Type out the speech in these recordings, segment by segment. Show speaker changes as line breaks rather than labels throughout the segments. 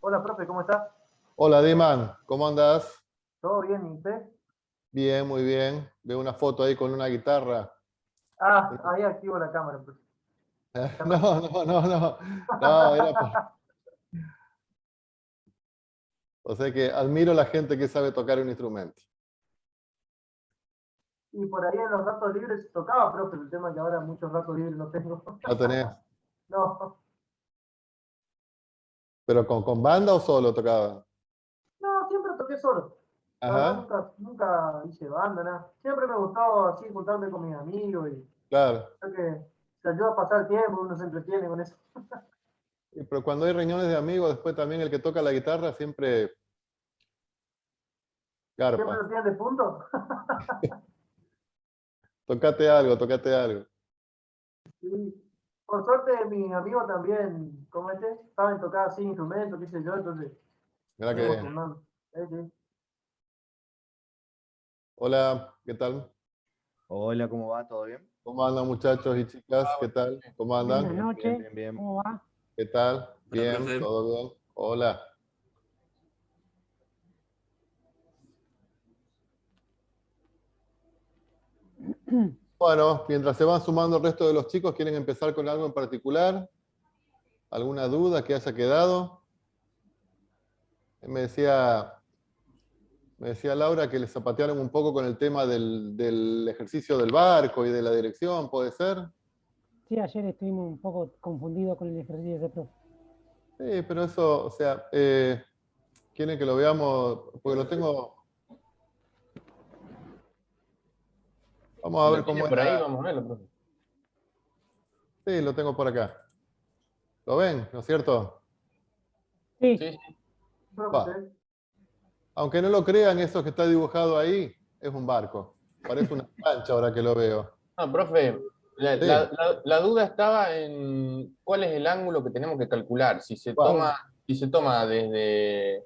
Hola, profe, ¿cómo está?
Hola, Diman, ¿cómo andás?
¿Todo bien, y usted?
Bien, muy bien. Veo una foto ahí con una guitarra.
Ah, ahí activo la cámara, profe.
No, no, no, no. No, o sea que admiro a la gente que sabe tocar un instrumento.
Y por ahí en los ratos libres tocaba, profe, el tema es que ahora muchos ratos libres no tengo.
¿No tenés?
No,
¿Pero con banda o solo tocaba?
no, siempre toqué solo. La verdad,
Ajá,
nunca hice banda, nada. Siempre me gustaba así juntarme con mis amigos y
claro.
creo que se ayuda a pasar el tiempo, uno se entretiene con eso.
Pero cuando hay reuniones de amigos, después también el que toca la guitarra siempre
Siempre
garpa.
lo tienen de punto.
Tocate algo, tocate algo.
Sí. Por suerte, mis amigos también, como saben tocar así instrumentos, qué sé yo, entonces
Mira
nos
que
vamos
bien.
turnando. Sí.
Hola, ¿qué tal?
Hola, ¿cómo va? ¿Todo bien?
¿Cómo andan muchachos y chicas? ¿Qué tal? ¿Cómo
Buenas
andan?
Bien, bien,
noches,
bien, bien.
¿cómo va?
¿Qué tal?
Hola,
Bien,
profe.
todo bien. Hola. Bueno, mientras se van sumando el resto de los chicos, ¿quieren empezar con algo en particular? ¿Alguna duda que haya quedado? Me decía, me decía Laura que le zapatearon un poco con el tema del ejercicio del barco y de la dirección, ¿puede ser?
Sí, ayer estuvimos un poco confundidos con el ejercicio de ese profe.
Sí, pero eso, o sea, quieren que lo veamos, porque lo tengo, vamos a
Si
ver
lo tiene
cómo es
por ahí,
la...
vamos a verlo, profe.
Sí, lo tengo por acá. ¿Lo ven? ¿No es cierto?
Sí,
Sí, sí.
Va.
Profe,
Aunque no lo crean, eso que está dibujado ahí es un barco. Parece una plancha ahora que lo veo.
No, profe,
Sí,
la duda estaba en cuál es el ángulo que tenemos que calcular.
va.
Si se toma desde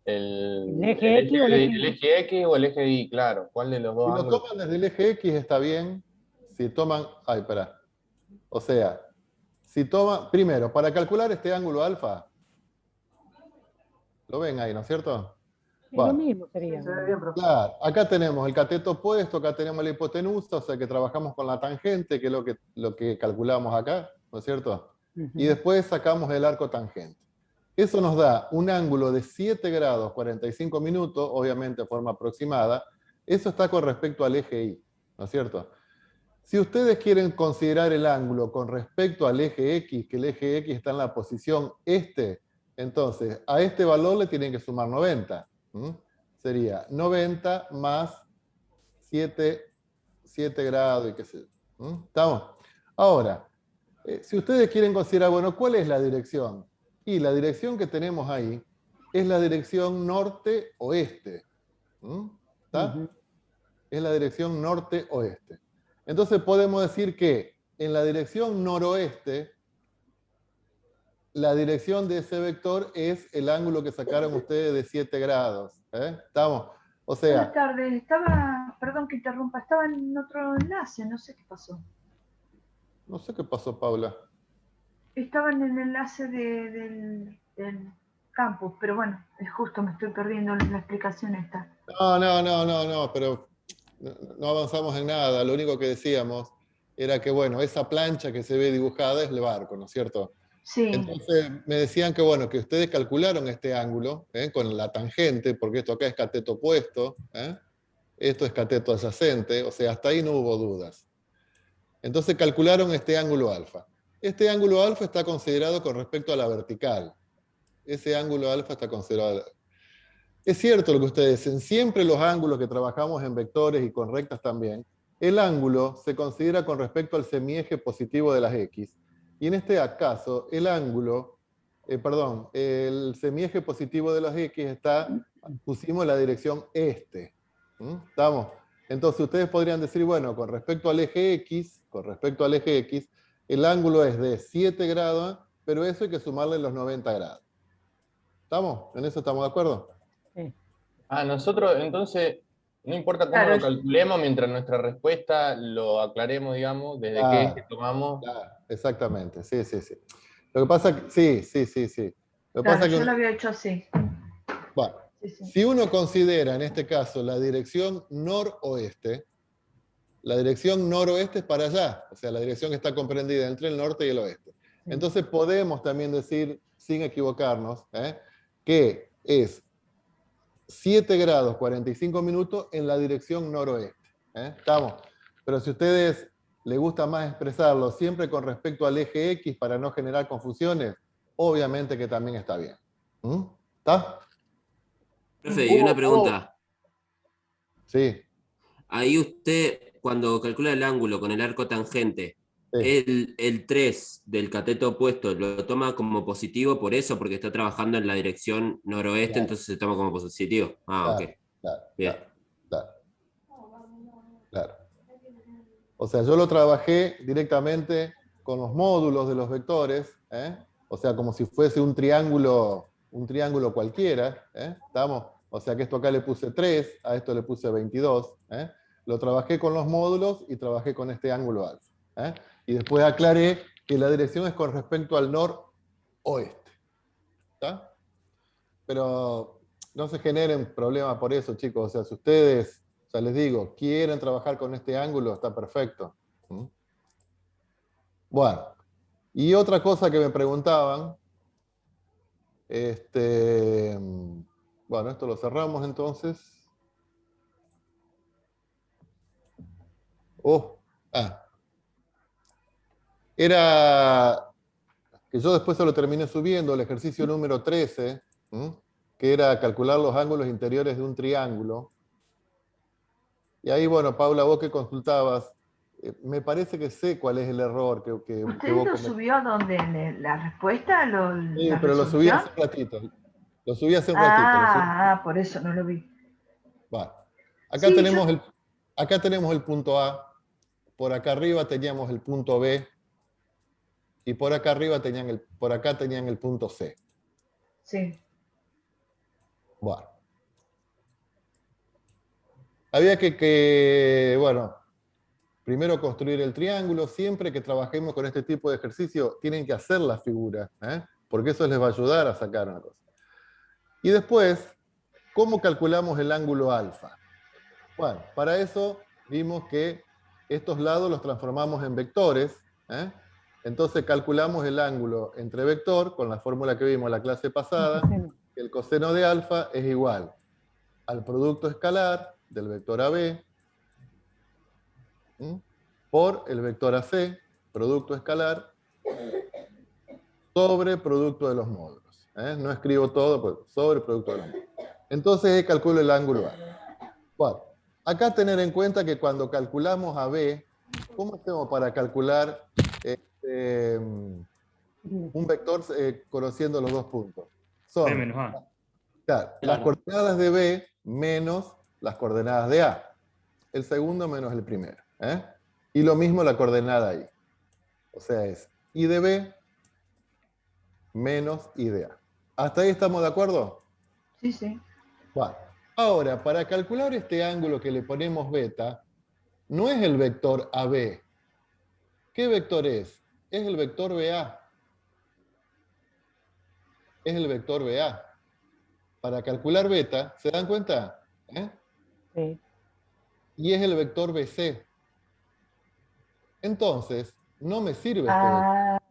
el eje X o el eje
el
Y.
eje X o el eje Y, claro. ¿Cuál de los
Si
dos
lo
ángulos?
toman desde el eje X está bien. Si toman, ay, espera. O sea, si toman, primero, para calcular este ángulo alfa, lo ven ahí, ¿no es cierto?
Es lo
Bueno,
mismo
sí,
sería.
se ve bien, profe.
claro, acá tenemos el cateto opuesto, acá tenemos la hipotenusa, o sea que trabajamos con la tangente, que es lo que calculamos acá, ¿no es cierto? Y
Ujú.
después sacamos el arco tangente. Eso nos da un ángulo de 7 grados 45 minutos, obviamente de forma aproximada. Eso está con respecto al eje Y, ¿no es cierto? Si ustedes quieren considerar el ángulo con respecto al eje X, que el eje X está en la posición este, entonces a este valor le tienen que sumar 90. ¿M? Sería 90 más 7 grados y qué sé yo. ¿M? ¿Estamos? Ahora, si ustedes quieren considerar, bueno, ¿cuál es la dirección? Y la dirección que tenemos ahí es la dirección norte-oeste. ¿Está?
Ujú.
Es la dirección norte-oeste. Entonces podemos decir que en la dirección noroeste, la dirección de ese vector es el ángulo que sacaron ustedes de 7 grados. ¿Estamos? O
Buenas
sea,
tardes, estaba, perdón que interrumpa, estaba en otro enlace, no sé qué pasó.
no sé qué pasó, Paula.
Estaba en el enlace del campus, pero bueno, es justo me estoy perdiendo la explicación esta.
No, pero no avanzamos en nada. Lo único que decíamos era que, bueno, esa plancha que se ve dibujada es el barco, ¿no es cierto?
Sí,
Entonces me decían que, bueno, que ustedes calcularon este ángulo con la tangente, porque esto acá es cateto opuesto, esto es cateto adyacente, o sea, hasta ahí no hubo dudas. Entonces calcularon este ángulo alfa. Este ángulo alfa está considerado con respecto a la vertical. Ese ángulo alfa está considerado. Es cierto lo que ustedes dicen, siempre los ángulos que trabajamos en vectores y con rectas también, el ángulo se considera con respecto al semieje positivo de las X. Y en este caso, el ángulo, perdón, el semieje positivo de las X está, pusimos la dirección este. ¿Estamos? Entonces ustedes podrían decir, bueno, con respecto al eje X, el ángulo es de 7 grados, pero eso hay que sumarle los 90 grados. ¿Estamos? ¿En eso estamos de acuerdo?
Sí.
Ah, nosotros entonces, no importa cómo
claro,
lo calculemos, mientras nuestra respuesta lo aclaremos, digamos, desde qué eje
Claro,
tomamos.
claro, exactamente, sí, sí, sí. Lo que pasa que, sí, sí, sí, sí. Lo que
Claro,
pasa es
yo
que
lo había hecho así.
bueno,
Sí, sí.
si uno considera en este caso la dirección noroeste, la dirección noroeste es para allá, o sea, la dirección que está comprendida entre el norte y el oeste.
Sí.
Entonces podemos también decir, sin equivocarnos, que es 7 grados 45 minutos en la dirección noroeste. ¿Estamos? Pero si a ustedes les gusta más expresarlo siempre con respecto al eje X para no generar confusiones, obviamente que también está bien. ¿Está?
Profe, y una
Hugo,
pregunta.
Sí.
Ahí usted, cuando calcula el ángulo con el arco tangente,
Sí.
el 3 del cateto opuesto lo toma como positivo por eso, porque está trabajando en la dirección noroeste,
Claro.
entonces se toma como positivo. Ah,
Claro,
ok.
claro,
Bien.
claro, claro. O sea, yo lo trabajé directamente con los módulos de los vectores, o sea, como si fuese un triángulo cualquiera, ¿estamos? O sea que esto acá le puse 3, a esto le puse 22, Lo trabajé con los módulos y trabajé con este ángulo alfa, Y después aclaré que la dirección es con respecto al noroeste, ¿está? Pero no se generen problemas por eso, chicos. O sea, si ustedes, ya les digo, quieren trabajar con este ángulo, está perfecto. Bueno, y otra cosa que me preguntaban, bueno, esto lo cerramos entonces. Era que yo después se lo terminé subiendo, el ejercicio número 13, que era calcular los ángulos interiores de un triángulo. Y ahí, bueno, Paula, vos que consultabas, me parece que sé cuál es el error que
¿Usted
vos
lo
cometiste.
subió donde la respuesta,
Sí,
la
pero lo subí
resolución?
hace un ratito. Lo subí hace un ratito.
Por eso no lo vi.
Bueno, acá
Sí,
tenemos el punto A, por acá arriba teníamos el punto B, y por acá arriba por acá tenían el punto C.
Sí.
Bueno. Había bueno, primero construir el triángulo. Siempre que trabajemos con este tipo de ejercicio, tienen que hacer la figura, porque eso les va a ayudar a sacar una cosa. Y después, ¿cómo calculamos el ángulo alfa? Bueno, para eso vimos que estos lados los transformamos en vectores. Entonces calculamos el ángulo entre vector, con la fórmula que vimos en la clase pasada, que el coseno de alfa es igual al producto escalar del vector AB por el vector AC, producto escalar, sobre producto de los módulos. No escribo todo, pues sobre producto de los módulos. Entonces calculo el ángulo A. Bueno, acá tener en cuenta que cuando calculamos AB, ¿cómo hacemos para calcular un vector conociendo los dos puntos? Son
B menos A.
claro, las coordenadas de B menos las coordenadas de A. El segundo menos el primero. Y lo mismo la coordenada I. O sea, es I de B menos I de A. ¿Hasta ahí estamos de acuerdo?
Sí, sí.
Bueno, ahora, para calcular este ángulo que le ponemos beta, no es el vector AB. ¿Qué vector es? Es el vector BA. Es el vector BA. Para calcular beta, ¿se dan cuenta?
Sí.
Y es el vector BC. Entonces, no me sirve este vector.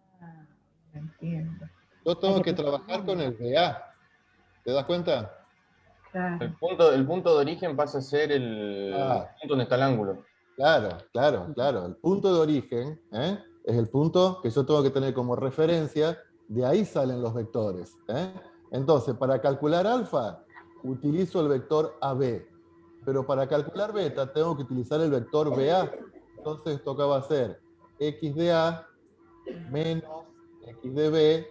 Entiendo.
Yo tengo que trabajar con el BA. ¿Te das cuenta?
Claro.
El punto de origen pasa a ser el punto donde está el ángulo.
Claro. El punto de origen es el punto que yo tengo que tener como referencia. De ahí salen los vectores. Entonces, para calcular alfa, utilizo el vector AB. Pero para calcular beta, tengo que utilizar el vector BA. Entonces, esto acá va a ser X de A menos X de B.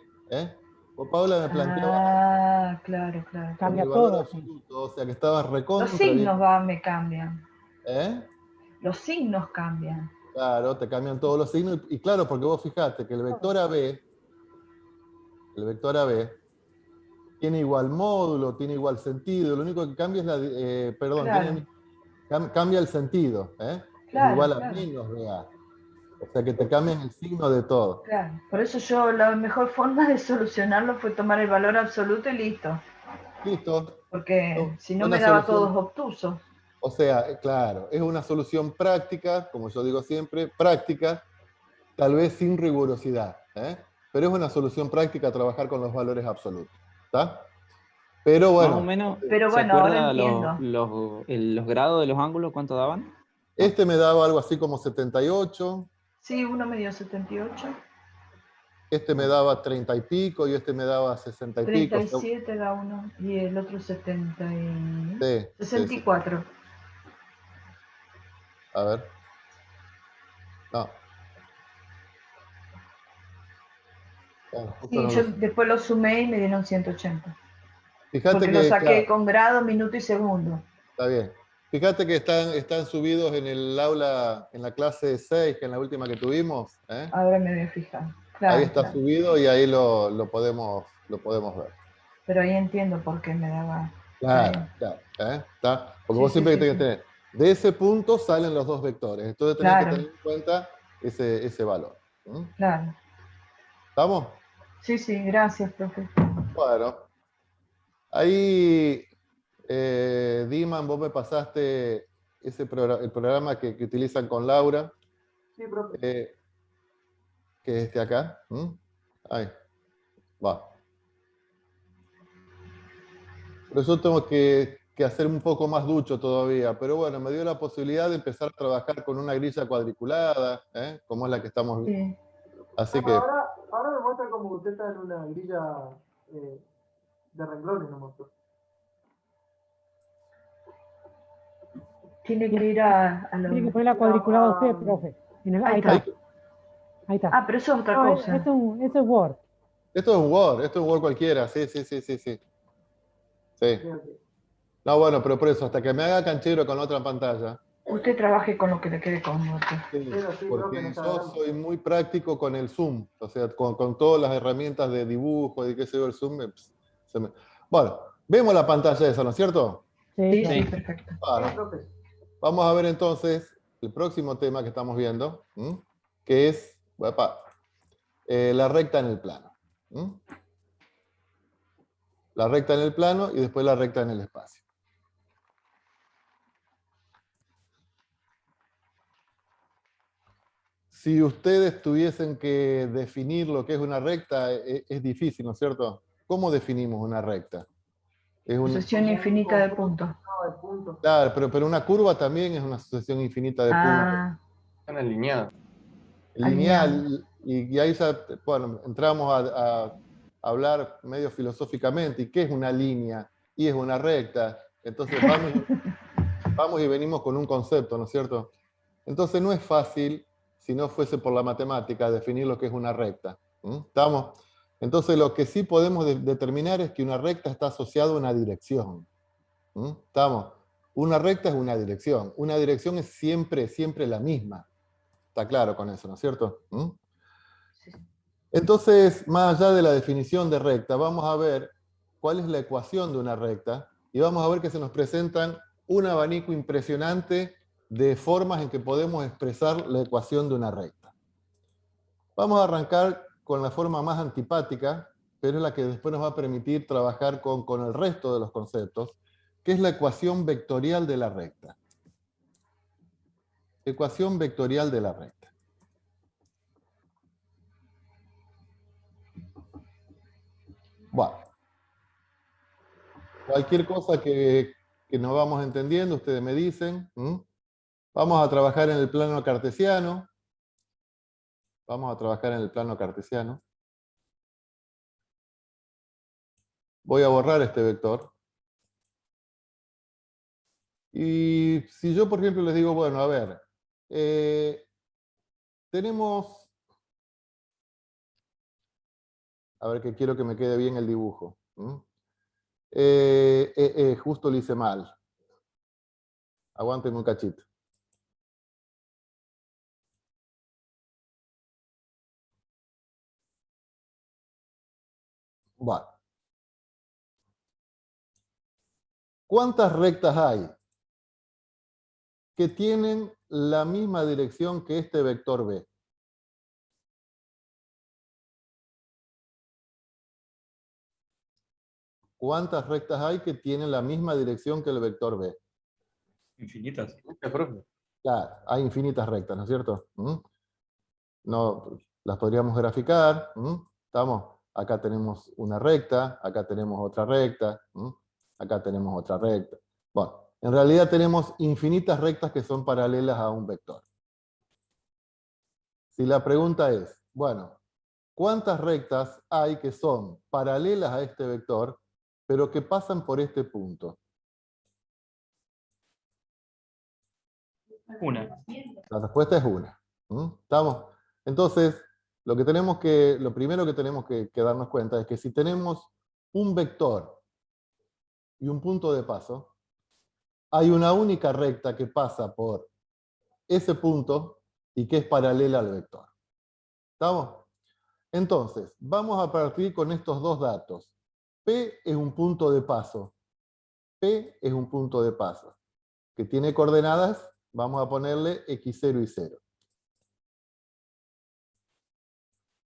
O Paula me planteaba
Claro.
Cambia
el valor
todo.
absoluto, o sea que estabas
Los
recontra
signos
bien.
me cambian. Los signos cambian.
Claro, te cambian todos los signos. Y claro, porque vos fijate que el vector AB tiene igual módulo, tiene igual sentido. Lo único que cambia es
Claro.
cambia el sentido. Es
Claro,
igual a
claro.
menos BA. O sea, que te cambian el signo de todo.
Claro, por eso yo la mejor forma de solucionarlo fue tomar el valor absoluto y listo,
Listo.
porque si no
Una
me daba
solución.
todos obtusos.
O sea, claro, es una solución práctica, como yo digo siempre, práctica, tal vez sin rigurosidad, ¿eh? Pero es una solución práctica trabajar con los valores absolutos. ¿Está? Pero
Más o
bueno,
menos,
Pero
¿se
bueno, ahora
acuerda
entiendo.
los grados de los ángulos cuánto daban?
este me daba algo así como 78,
Sí, uno me dio 78,
este me daba 30 y pico y este me daba 60 y pico. O sea,
37 da uno y el otro 70 y...
sí, sí, sí.
64.
A ver. No. Bueno, justo
Sí,
no
yo
lo sé.
después lo sumé y me dieron 180.
Fíjate
Porque lo
que,
saqué
claro,
con grado, minuto y segundo.
está bien. Fíjate que están subidos en el aula, en la clase 6, que es la última que tuvimos, ¿eh?
Ahora me voy a fijar.
Ahí
Claro,
está
claro.
subido y ahí lo podemos ver.
Pero ahí entiendo por qué me daba. Está
Claro,
bien.
claro. ¿Eh? ¿Está? Porque
Sí,
vos
sí,
siempre
sí,
tenés que
sí.
tener, de ese punto salen los dos vectores. Entonces tenés que
Claro,
tener en cuenta ese valor. ¿Mm?
claro.
¿Estamos?
Sí, sí, gracias, profe.
Bueno, ahí, Diman, vos me pasaste el programa que utilizan con Laura,
Sí, profe.
que es este acá. ¿Mm? Ahí, va. Pero yo tengo que hacer un poco más ducho todavía. Pero bueno, me dio la posibilidad de empezar a trabajar con una grilla cuadriculada, ¿eh? Como es la que estamos viendo.
Sí.
Así que,
Ahora me muestra como que usted está en una grilla de renglones, no mostró.
Tiene que ir a los...
Tiene que poner la cuadriculada usted, profe.
Ahí
Ahí
está.
está. Ahí está.
Ah, pero eso es otra
No,
cosa.
eso es Word.
esto es un Word cualquiera. Sí, sí, sí, sí, sí. Sí.
Ok, ok.
No, bueno, pero por eso, hasta que me haga canchero con la otra pantalla.
Usted trabaje con lo que le quede cómodo.
Sí,
Pero sí, profe, no
porque
está
yo
grande.
soy muy práctico con el Zoom, o sea, con todas las herramientas de dibujo y qué sé yo, el Zoom. Bueno, vemos la pantalla esa, ¿no es cierto?
Sí,
Sí,
claro.
sí,
Sí.
perfecto.
Bueno,
Sí, profe.
vamos a ver entonces el próximo tema que estamos viendo, ¿m? Que es la recta en el plano. ¿M? La recta en el plano y después la recta en el espacio. Si ustedes tuviesen que definir lo que es una recta, es difícil, ¿no es cierto? ¿Cómo definimos una recta? Es
Sucesión infinita de puntos.
No, de puntos.
claro, pero una curva también es una sucesión infinita de puntos.
Ah,
Están alineados.
Lineal, y ahí ya, bueno, entramos a hablar medio filosóficamente, ¿y qué es una línea? Y es una recta. Entonces vamos y venimos con un concepto, ¿no es cierto? Entonces no es fácil, si no fuese por la matemática, definir lo que es una recta. ¿Estamos? Entonces lo que sí podemos determinar es que una recta está asociada a una dirección. ¿Estamos? Una recta es una dirección. Una dirección es siempre, siempre la misma. Está claro con eso, ¿no es cierto? Entonces, más allá de la definición de recta, vamos a ver cuál es la ecuación de una recta y vamos a ver que se nos presentan un abanico impresionante de formas en que podemos expresar la ecuación de una recta. Vamos a arrancar con la forma más antipática, pero es la que después nos va a permitir trabajar con el resto de los conceptos, que es la ecuación vectorial de la recta. Ecuación vectorial de la recta. Bueno, cualquier cosa que nos vamos entendiendo, ustedes me dicen. Vamos a trabajar en el plano cartesiano. Vamos a trabajar en el plano cartesiano. Voy a borrar este vector. Y si yo, por ejemplo, les digo, bueno, a ver, tenemos, a ver que quiero que me quede bien el dibujo. Justo lo hice mal. Aguántenme un cachito. Bueno. ¿Cuántas rectas hay que tienen la misma dirección que este vector B? ¿cuántas rectas hay que tienen la misma dirección que el vector B?
Infinitas.
Claro, hay infinitas rectas, ¿no es cierto? No, las podríamos graficar. ¿Estamos? Acá tenemos una recta, acá tenemos otra recta, acá tenemos otra recta. Bueno, en realidad tenemos infinitas rectas que son paralelas a un vector. Si la pregunta es, bueno, ¿cuántas rectas hay que son paralelas a este vector, pero que pasan por este punto?
Una.
La respuesta es una. ¿Estamos? Entonces, lo primero que tenemos que darnos cuenta es que si tenemos un vector y un punto de paso, hay una única recta que pasa por ese punto y que es paralela al vector. ¿Estamos? Entonces, vamos a partir con estos dos datos. P es un punto de paso. P es un punto de paso que tiene coordenadas, vamos a ponerle x0 y 0.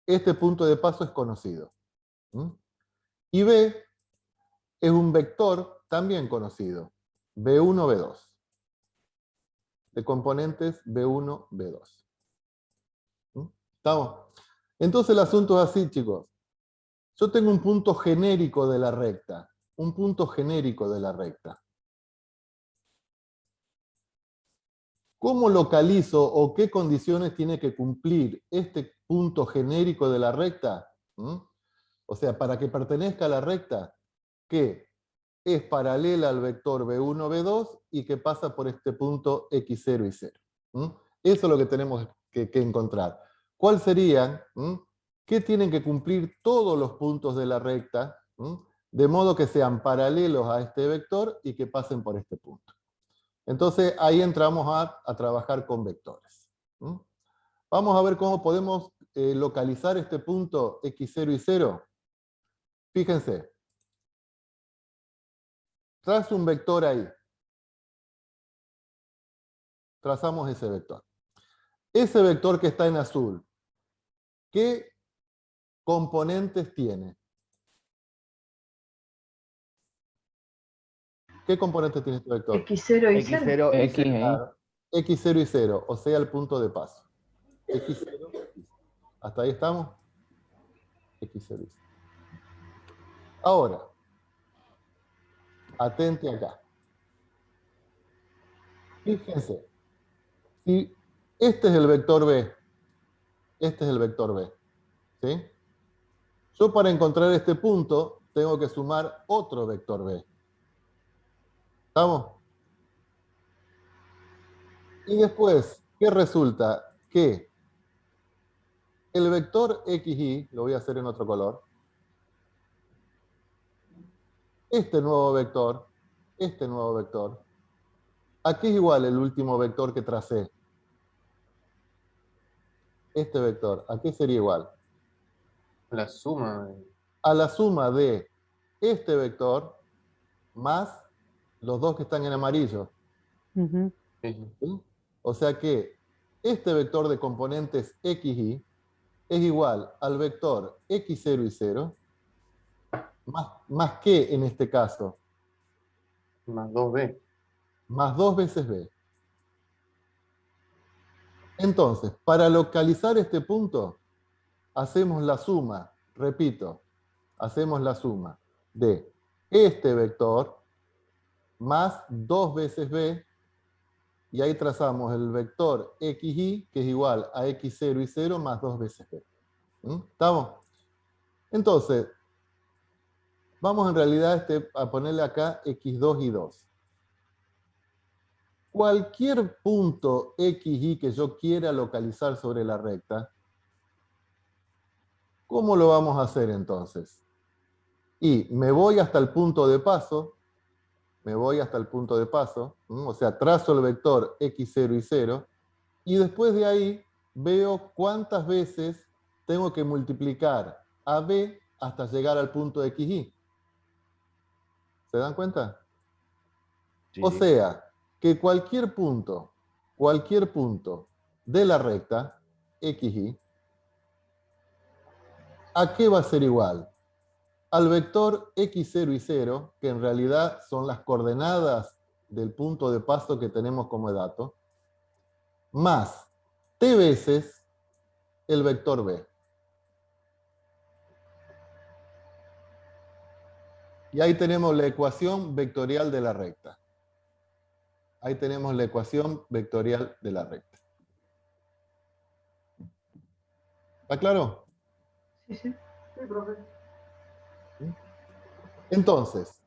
Este punto de paso es conocido. Y B es un vector también conocido. B1, B2. De componentes B1, B2. ¿Estamos? Entonces el asunto es así, chicos. Yo tengo un punto genérico de la recta. Un punto genérico de la recta. ¿Cómo localizo o qué condiciones tiene que cumplir este punto genérico de la recta? O sea, para que pertenezca a la recta, que es paralela al vector B1, B2 y que pasa por este punto x0 y 0. Eso es lo que tenemos que encontrar. ¿Cuál serían? ¿Qué tienen que cumplir todos los puntos de la recta? De modo que sean paralelos a este vector y que pasen por este punto. Entonces ahí entramos a trabajar con vectores. Vamos a ver cómo podemos localizar este punto x0 y 0. Fíjense. Trazo un vector ahí. Trazamos ese vector. Ese vector que está en azul, ¿qué componentes tiene? ¿Qué componentes tiene este vector?
X0 y 0.
X0 y
X
0.
ahí.
Claro. X0 y 0, o sea, el punto de paso. X0, ¿hasta ahí estamos? X0 y 0. Ahora, atente acá. Fíjense, si este es el vector B, este es el vector B, ¿sí? Yo para encontrar este punto tengo que sumar otro vector B. ¿Estamos? Y después, ¿qué resulta? Que el vector XY, lo voy a hacer en otro color, este nuevo vector, ¿a qué es igual el último vector que tracé? Este vector, ¿a qué sería igual?
La suma.
A la suma de este vector más los dos que están en amarillo.
Ujú.
¿Sí? O sea que este vector de componentes XY es igual al vector x0 y 0, más que en este caso,
Más 2b.
más 2 veces b. Entonces, para localizar este punto, hacemos la suma, repito, hacemos la suma de este vector más 2 veces b, y ahí trazamos el vector xy, que es igual a x0 y 0 más 2 veces b. ¿Estamos? Entonces, vamos en realidad a ponerle acá x2 y 2. Cualquier punto xy que yo quiera localizar sobre la recta, ¿cómo lo vamos a hacer entonces? Y me voy hasta el punto de paso, o sea, trazo el vector x0 y 0, y después de ahí veo cuántas veces tengo que multiplicar a b hasta llegar al punto xy. ¿Se dan cuenta?
Sí.
O sea, que cualquier punto de la recta xy, ¿a qué va a ser igual? al vector x0 y 0, que en realidad son las coordenadas del punto de paso que tenemos como dato, más t veces el vector b. Y ahí tenemos la ecuación vectorial de la recta. Ahí tenemos la ecuación vectorial de la recta. ¿Está claro?
Sí, sí.
Sí, profe.
Entonces,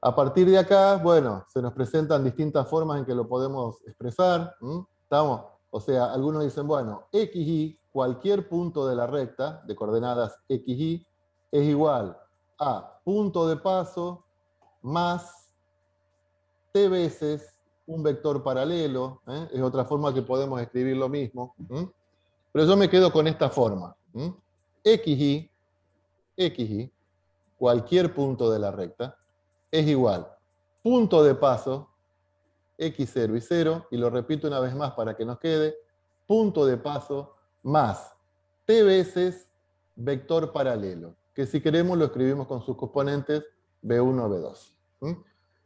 a partir de acá, bueno, se nos presentan distintas formas en que lo podemos expresar. ¿Estamos? O sea, algunos dicen, bueno, xy, cualquier punto de la recta, de coordenadas xy, es igual a punto de paso más t veces un vector paralelo. Es otra forma que podemos escribir lo mismo. Pero yo me quedo con esta forma. xy, cualquier punto de la recta, es igual punto de paso, x0 y 0, y lo repito una vez más para que nos quede, punto de paso más t veces vector paralelo, que si queremos lo escribimos con sus componentes b1, b2.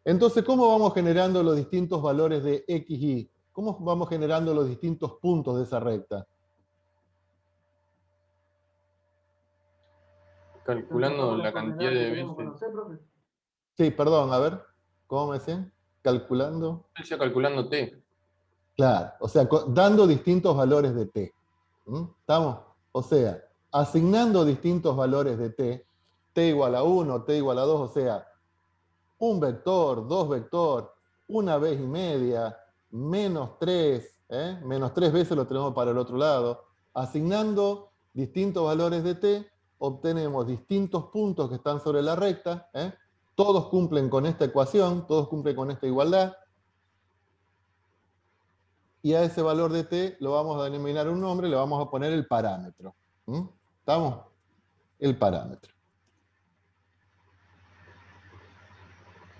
Entonces, ¿cómo vamos generando los distintos valores de xy? ¿Cómo vamos generando los distintos puntos de esa recta?
Calculando la cantidad de veces.
Conocer, profe.
Sí, perdón, a ver, ¿cómo me decían? Calculando.
Él ya calculando t.
Claro, o sea, dando distintos valores de t. ¿Estamos? O sea, asignando distintos valores de t igual a 1, t igual a 2, o sea, un vector, dos vector, una vez y media, menos 3, menos 3 veces lo tenemos para el otro lado. Asignando distintos valores de t, obtenemos distintos puntos que están sobre la recta, todos cumplen con esta ecuación, todos cumplen con esta igualdad, y a ese valor de t lo vamos a denominar un nombre, le vamos a poner el parámetro. ¿Estamos? El parámetro.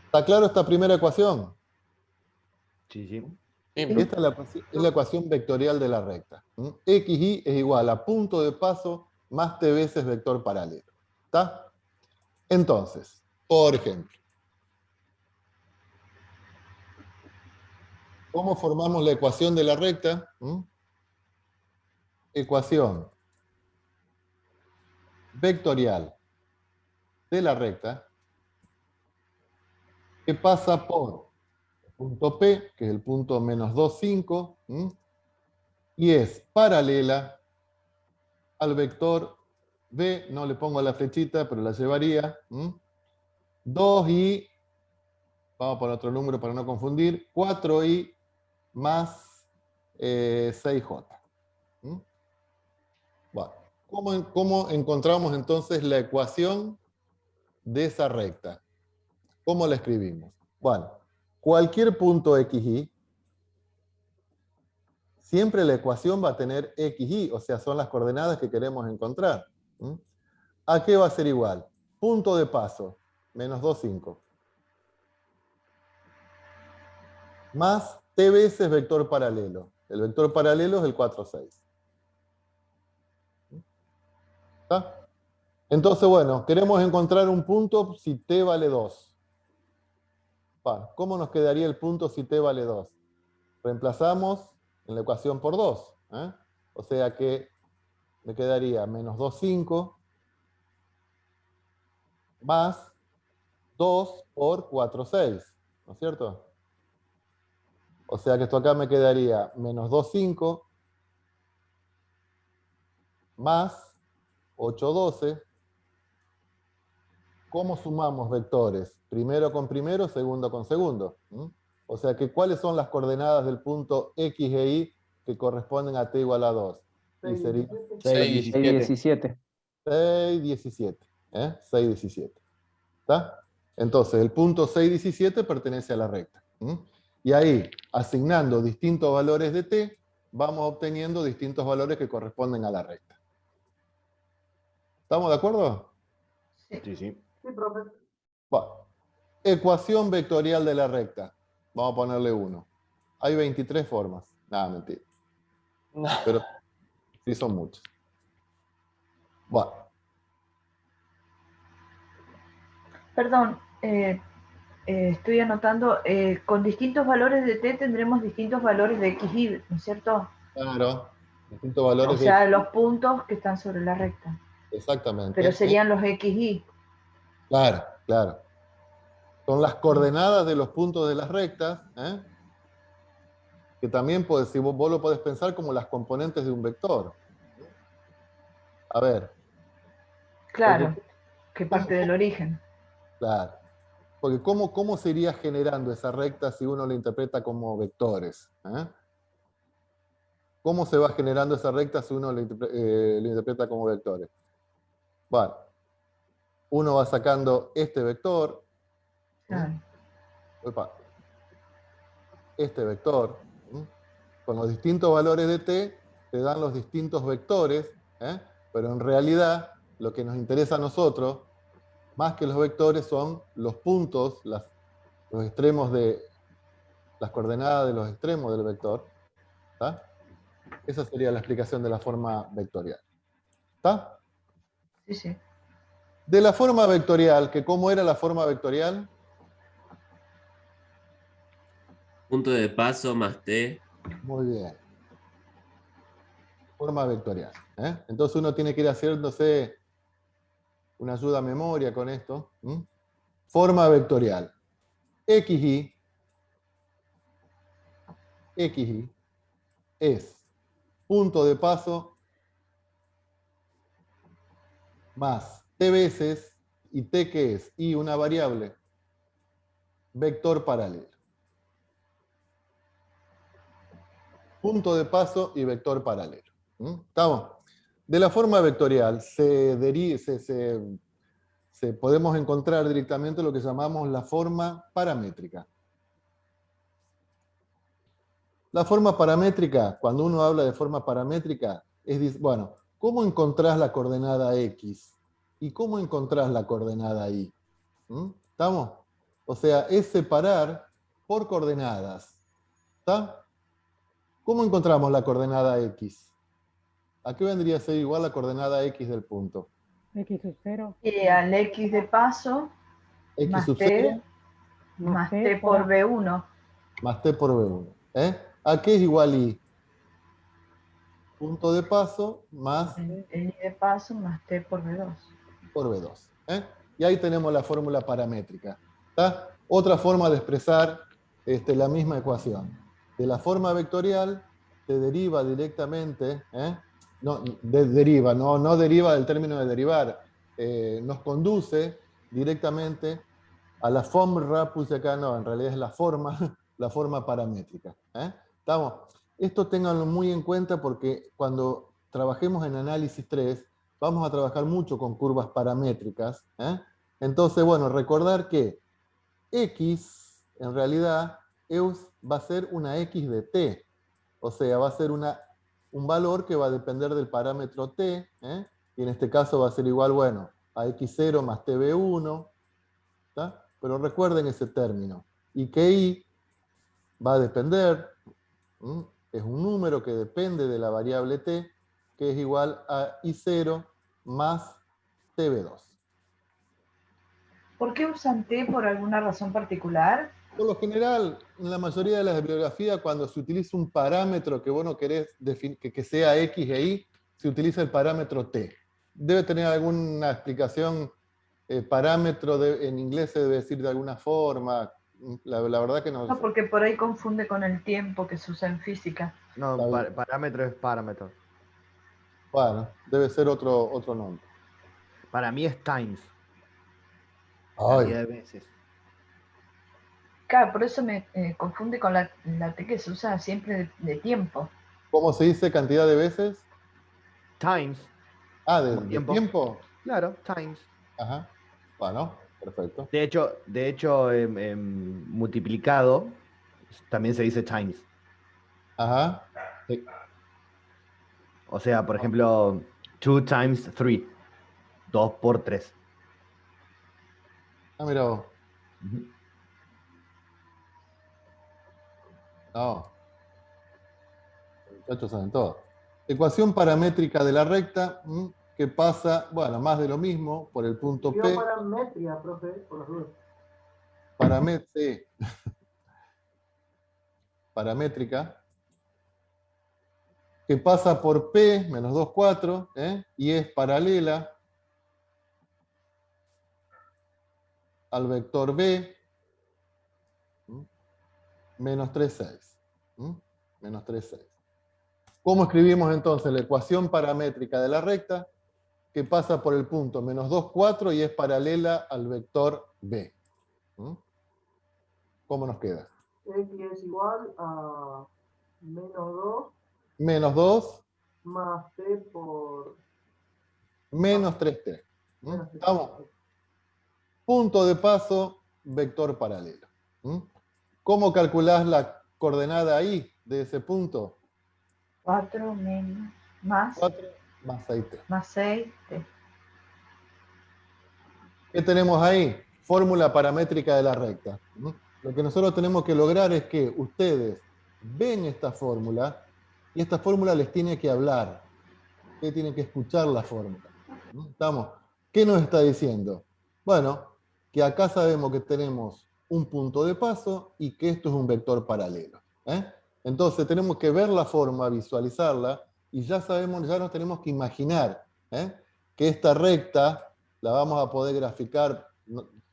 ¿Está claro esta primera ecuación?
Sí, sí.
Sí, profe.
Esta es la ecuación vectorial de la recta. xy es igual a punto de paso más t veces vector paralelo. ¿Está? Entonces, por ejemplo, ¿cómo formamos la ecuación de la recta? Ecuación vectorial de la recta que pasa por el punto P, que es el punto menos 2, 5, y es paralela al vector B, no le pongo la flechita, pero la llevaría, 2i, vamos a poner otro número para no confundir, 4i más 6j. Bueno, ¿cómo encontramos entonces la ecuación de esa recta? ¿Cómo la escribimos? Bueno, cualquier punto xy, siempre la ecuación va a tener xy, o sea, son las coordenadas que queremos encontrar. ¿A qué va a ser igual? Punto de paso, menos 2, 5. Más t veces vector paralelo. El vector paralelo es el 4, 6. ¿Está? Entonces, bueno, queremos encontrar un punto si t vale 2. ¿Cómo nos quedaría el punto si t vale 2? Reemplazamos en la ecuación por 2. O sea que me quedaría menos 2, 5 más 2 por 4, 6. ¿No es cierto? O sea que esto acá me quedaría menos 2, 5 más 8, 12. ¿Cómo sumamos vectores? Primero con primero, segundo con segundo. O sea que, ¿cuáles son las coordenadas del punto x e y que corresponden a t igual a 2? Y sería
6,
6,
17.
17.
6, 17. 6, 17. ¿Está? Entonces, el punto 6, 17 pertenece a la recta. Y ahí, asignando distintos valores de t, vamos obteniendo distintos valores que corresponden a la recta. ¿Estamos de acuerdo?
Sí, sí.
Sí, profe.
Bueno, ecuación vectorial de la recta. Vamos a ponerle 1. Hay 23 formas. Nada, mentira. Pero sí son muchas. Bueno.
Perdón, estoy anotando, con distintos valores de t tendremos distintos valores de x, y, ¿no es cierto?
Claro, distintos
O
valores de
sea,
X.
los puntos que están sobre la recta.
Exactamente.
Pero serían los x, y.
Claro, claro. Son las coordenadas de los puntos de las rectas, que también si vos lo podés pensar como las componentes de un vector. A ver.
Claro,
Porque,
que parte del origen.
claro. Porque ¿cómo se iría generando esa recta si uno la interpreta como vectores? ¿Cómo se va generando esa recta si uno la interpreta como vectores? Bueno, uno va sacando este vector,
Claro.
opa, este vector, con los distintos valores de t, te dan los distintos vectores, pero en realidad lo que nos interesa a nosotros, más que los vectores, son los puntos, los extremos de las coordenadas de los extremos del vector. ¿Está? Esa sería la explicación de la forma vectorial. ¿Está?
Sí, sí.
De la forma vectorial, que ¿cómo era la forma vectorial?
Punto de paso más t.
Muy bien. Forma vectorial. Entonces uno tiene que ir haciéndose una ayuda a memoria con esto. Forma vectorial. XY es punto de paso más t veces, y t ¿qué es? Y una variable. Vector paralelo. Punto de paso y vector paralelo. ¿Estamos? De la forma vectorial podemos encontrar directamente lo que llamamos la forma paramétrica. La forma paramétrica, cuando uno habla de forma paramétrica, es, bueno, ¿cómo encontrás la coordenada X? ¿Y cómo encontrás la coordenada Y? ¿Estamos? O sea, es separar por coordenadas. ¿Está? ¿Cómo encontramos la coordenada X? ¿A qué vendría a ser igual la coordenada X del punto?
X sub 0
Y al x de paso,
X
más
sub
t,
0
más t por
A.
b1.
más t por b1. ¿A qué es igual y? Punto de paso más
El y de paso más t por b2.
por b2. Y ahí tenemos la fórmula paramétrica. ¿Está? Otra forma de expresar la misma ecuación. De la forma vectorial se deriva directamente, no deriva del término de derivar, nos conduce directamente a la forma, puse acá, no, en realidad es la forma paramétrica. ¿Estamos? Esto ténganlo muy en cuenta porque cuando trabajemos en análisis 3, vamos a trabajar mucho con curvas paramétricas. Entonces, bueno, recordar que X, en realidad, va a ser una X de t. O sea, va a ser un valor que va a depender del parámetro t, y en este caso va a ser igual, bueno, a x0 más tb1, ¿está? Pero recuerden ese término. Y que y va a depender, es un número que depende de la variable t, que es igual a i0 más tb2.
¿Por qué usan t por alguna razón particular?
Por lo general, en la mayoría de las bibliografías, cuando se utiliza un parámetro que vos no querés que sea x e y, se utiliza el parámetro t. Debe tener alguna explicación. Parámetro en inglés se debe decir de alguna forma. La verdad que no
No,
sé.
porque por ahí confunde con el tiempo que se usa en física.
No,
Está bien.
parámetro es parámetro.
Bueno, debe ser otro nombre.
Para mí es times.
Ay,
Cantidad de veces.
Claro, por eso me confunde con la t que se usa siempre de tiempo.
¿cómo se dice cantidad de veces?
Times.
Ah,
Como
de
tiempo.
tiempo.
Claro, times.
Ajá. Bueno, perfecto.
De hecho, multiplicado también se dice times.
Ajá. Sí.
O sea, por ejemplo, 2 times 3. 2 por 3.
Ah, mira vos. No. Los muchachos saben todo. Ecuación paramétrica de la recta. que pasa, bueno, más de lo mismo, por el punto
Yo
P,
parametría, profe, por las dudas.
sí. Paramétrica, que pasa por P, menos 2, 4, y es paralela al vector B, menos 3, 6. Menos 3, 6. ¿Cómo escribimos entonces la ecuación paramétrica de la recta? Que pasa por el punto menos 2, 4 y es paralela al vector B. ¿Cómo nos queda?
X es igual a menos 2
Menos 2
más T por
menos 3T.
menos T.
¿Estamos? Punto de paso, vector paralelo. ¿Cómo calculás la coordenada ahí de ese punto?
4 menos, más,
4 más 6T.
más 6,
¿Qué tenemos ahí? Fórmula paramétrica de la recta. Lo que nosotros tenemos que lograr es que ustedes ven esta fórmula y esta fórmula les tiene que hablar. Ustedes tienen que escuchar la fórmula. ¿Estamos? ¿Qué nos está diciendo? Bueno, que acá sabemos que tenemos un punto de paso y que esto es un vector paralelo. Entonces tenemos que ver la forma, visualizarla, y ya sabemos, ya nos tenemos que imaginar que esta recta la vamos a poder graficar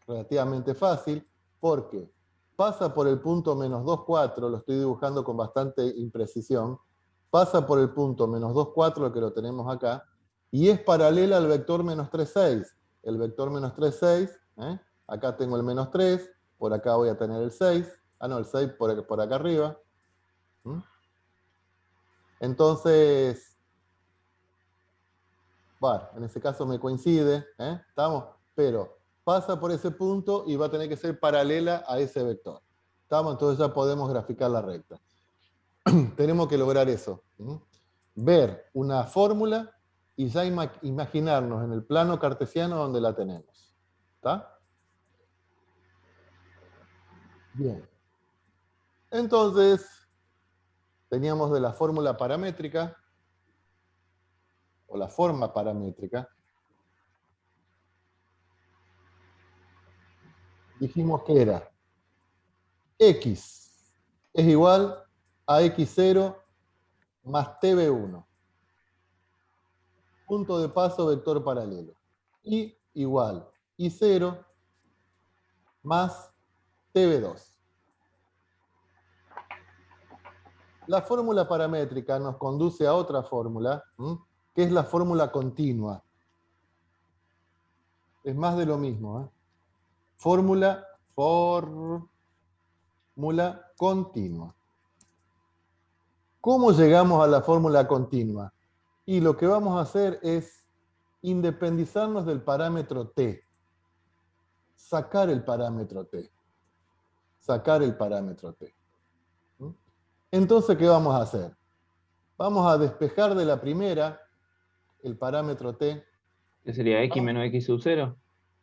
relativamente fácil, porque pasa por el punto menos 2, 4, lo estoy dibujando con bastante imprecisión, pasa por el punto menos 2, 4, que lo tenemos acá, y es paralela al vector menos 3, 6. El vector menos 3, 6, acá tengo el menos 3, por acá voy a tener el 6, el 6 por acá arriba. Entonces, bueno, en ese caso me coincide, ¿estamos? Pero pasa por ese punto y va a tener que ser paralela a ese vector. ¿Estamos? Entonces ya podemos graficar la recta. Tenemos que lograr eso. Ver una fórmula y ya imaginarnos en el plano cartesiano donde la tenemos. ¿Está? Bien. Entonces, teníamos de la fórmula paramétrica, o la forma paramétrica, dijimos que era X es igual a X0 más TB1. Punto de paso, vector paralelo. Y igual I0 más TB2. La fórmula paramétrica nos conduce a otra fórmula, que es la fórmula continua. Es más de lo mismo. Fórmula continua. ¿Cómo llegamos a la fórmula continua? Y lo que vamos a hacer es independizarnos del parámetro t. Sacar el parámetro t. Sacar el parámetro t. Entonces, ¿qué vamos a hacer? Vamos a despejar de la primera el parámetro t.
¿Qué sería X menos X sub 0?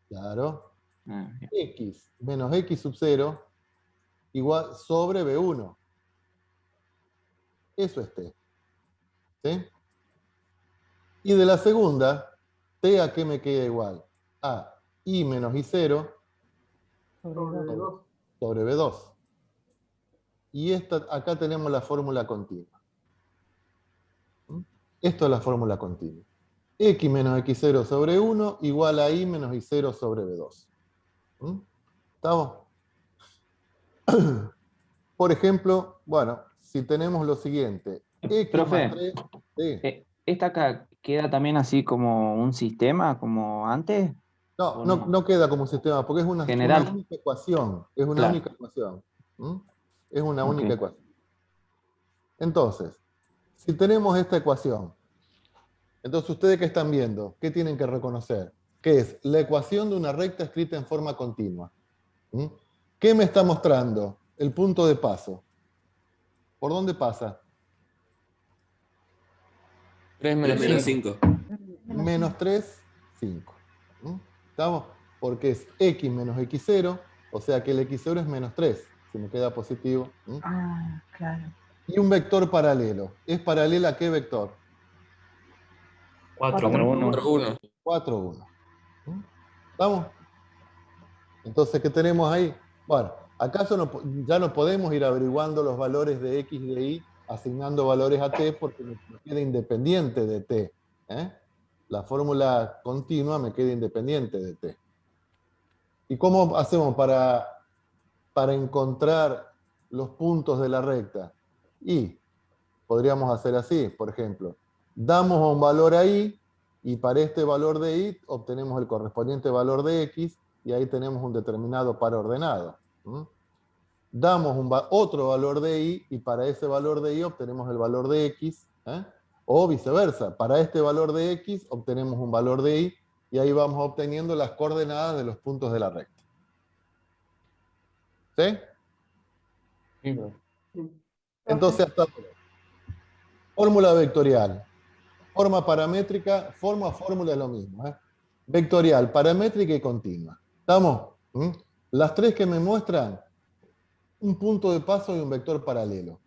Claro.
Ah,
X menos X sub 0 igual sobre B1. Eso es t. ¿Sí? Y de la segunda, t a qué me queda igual? A I menos I0
Sobre 2.
sobre B2. Y acá tenemos la fórmula continua. Esto es la fórmula continua. X menos X0 sobre 1 igual a I menos I0 sobre B2. ¿Estamos? Por ejemplo, bueno, si tenemos lo siguiente. X
Profe,
más 3, sí.
¿esta acá queda también así como un sistema, como antes?
No,
¿O
no,
no?
no queda como sistema, porque es una
General.
única ecuación. Es una
Claro.
única ecuación. Es una
Ok.
única ecuación. Entonces, si tenemos esta ecuación, entonces ustedes que están viendo, ¿qué tienen que reconocer? Que es la ecuación de una recta escrita en forma continua. ¿Qué me está mostrando? El punto de paso. ¿Por dónde pasa?
3
3
menos
menos
5.
5.
Menos 3, 5. ¿Estamos? Porque es X menos X0, o sea que el X0 es menos 3, si me queda positivo.
Ah, claro.
Y un vector paralelo. ¿Es paralela a qué vector?
4,
4-1.
4-1.
4-1. ¿Estamos? Entonces, ¿qué tenemos ahí? Bueno, acaso ya no podemos ir averiguando los valores de X y de Y, asignando valores a T, porque me queda independiente de T. La fórmula continua me queda independiente de T. ¿Y cómo hacemos para encontrar los puntos de la recta? Y podríamos hacer así, por ejemplo, damos un valor a Y, y para este valor de Y obtenemos el correspondiente valor de X, y ahí tenemos un determinado par ordenado. Damos otro valor de Y, y para ese valor de Y obtenemos el valor de X, o viceversa, para este valor de X obtenemos un valor de Y, y ahí vamos obteniendo las coordenadas de los puntos de la recta. ¿Sí?
Sí, profe.
Sí.
Entonces, hasta ahora. Fórmula vectorial. Forma paramétrica, fórmula es lo mismo. Vectorial, paramétrica y continua. ¿Estamos? Las tres que me muestran, un punto de paso y un vector paralelo.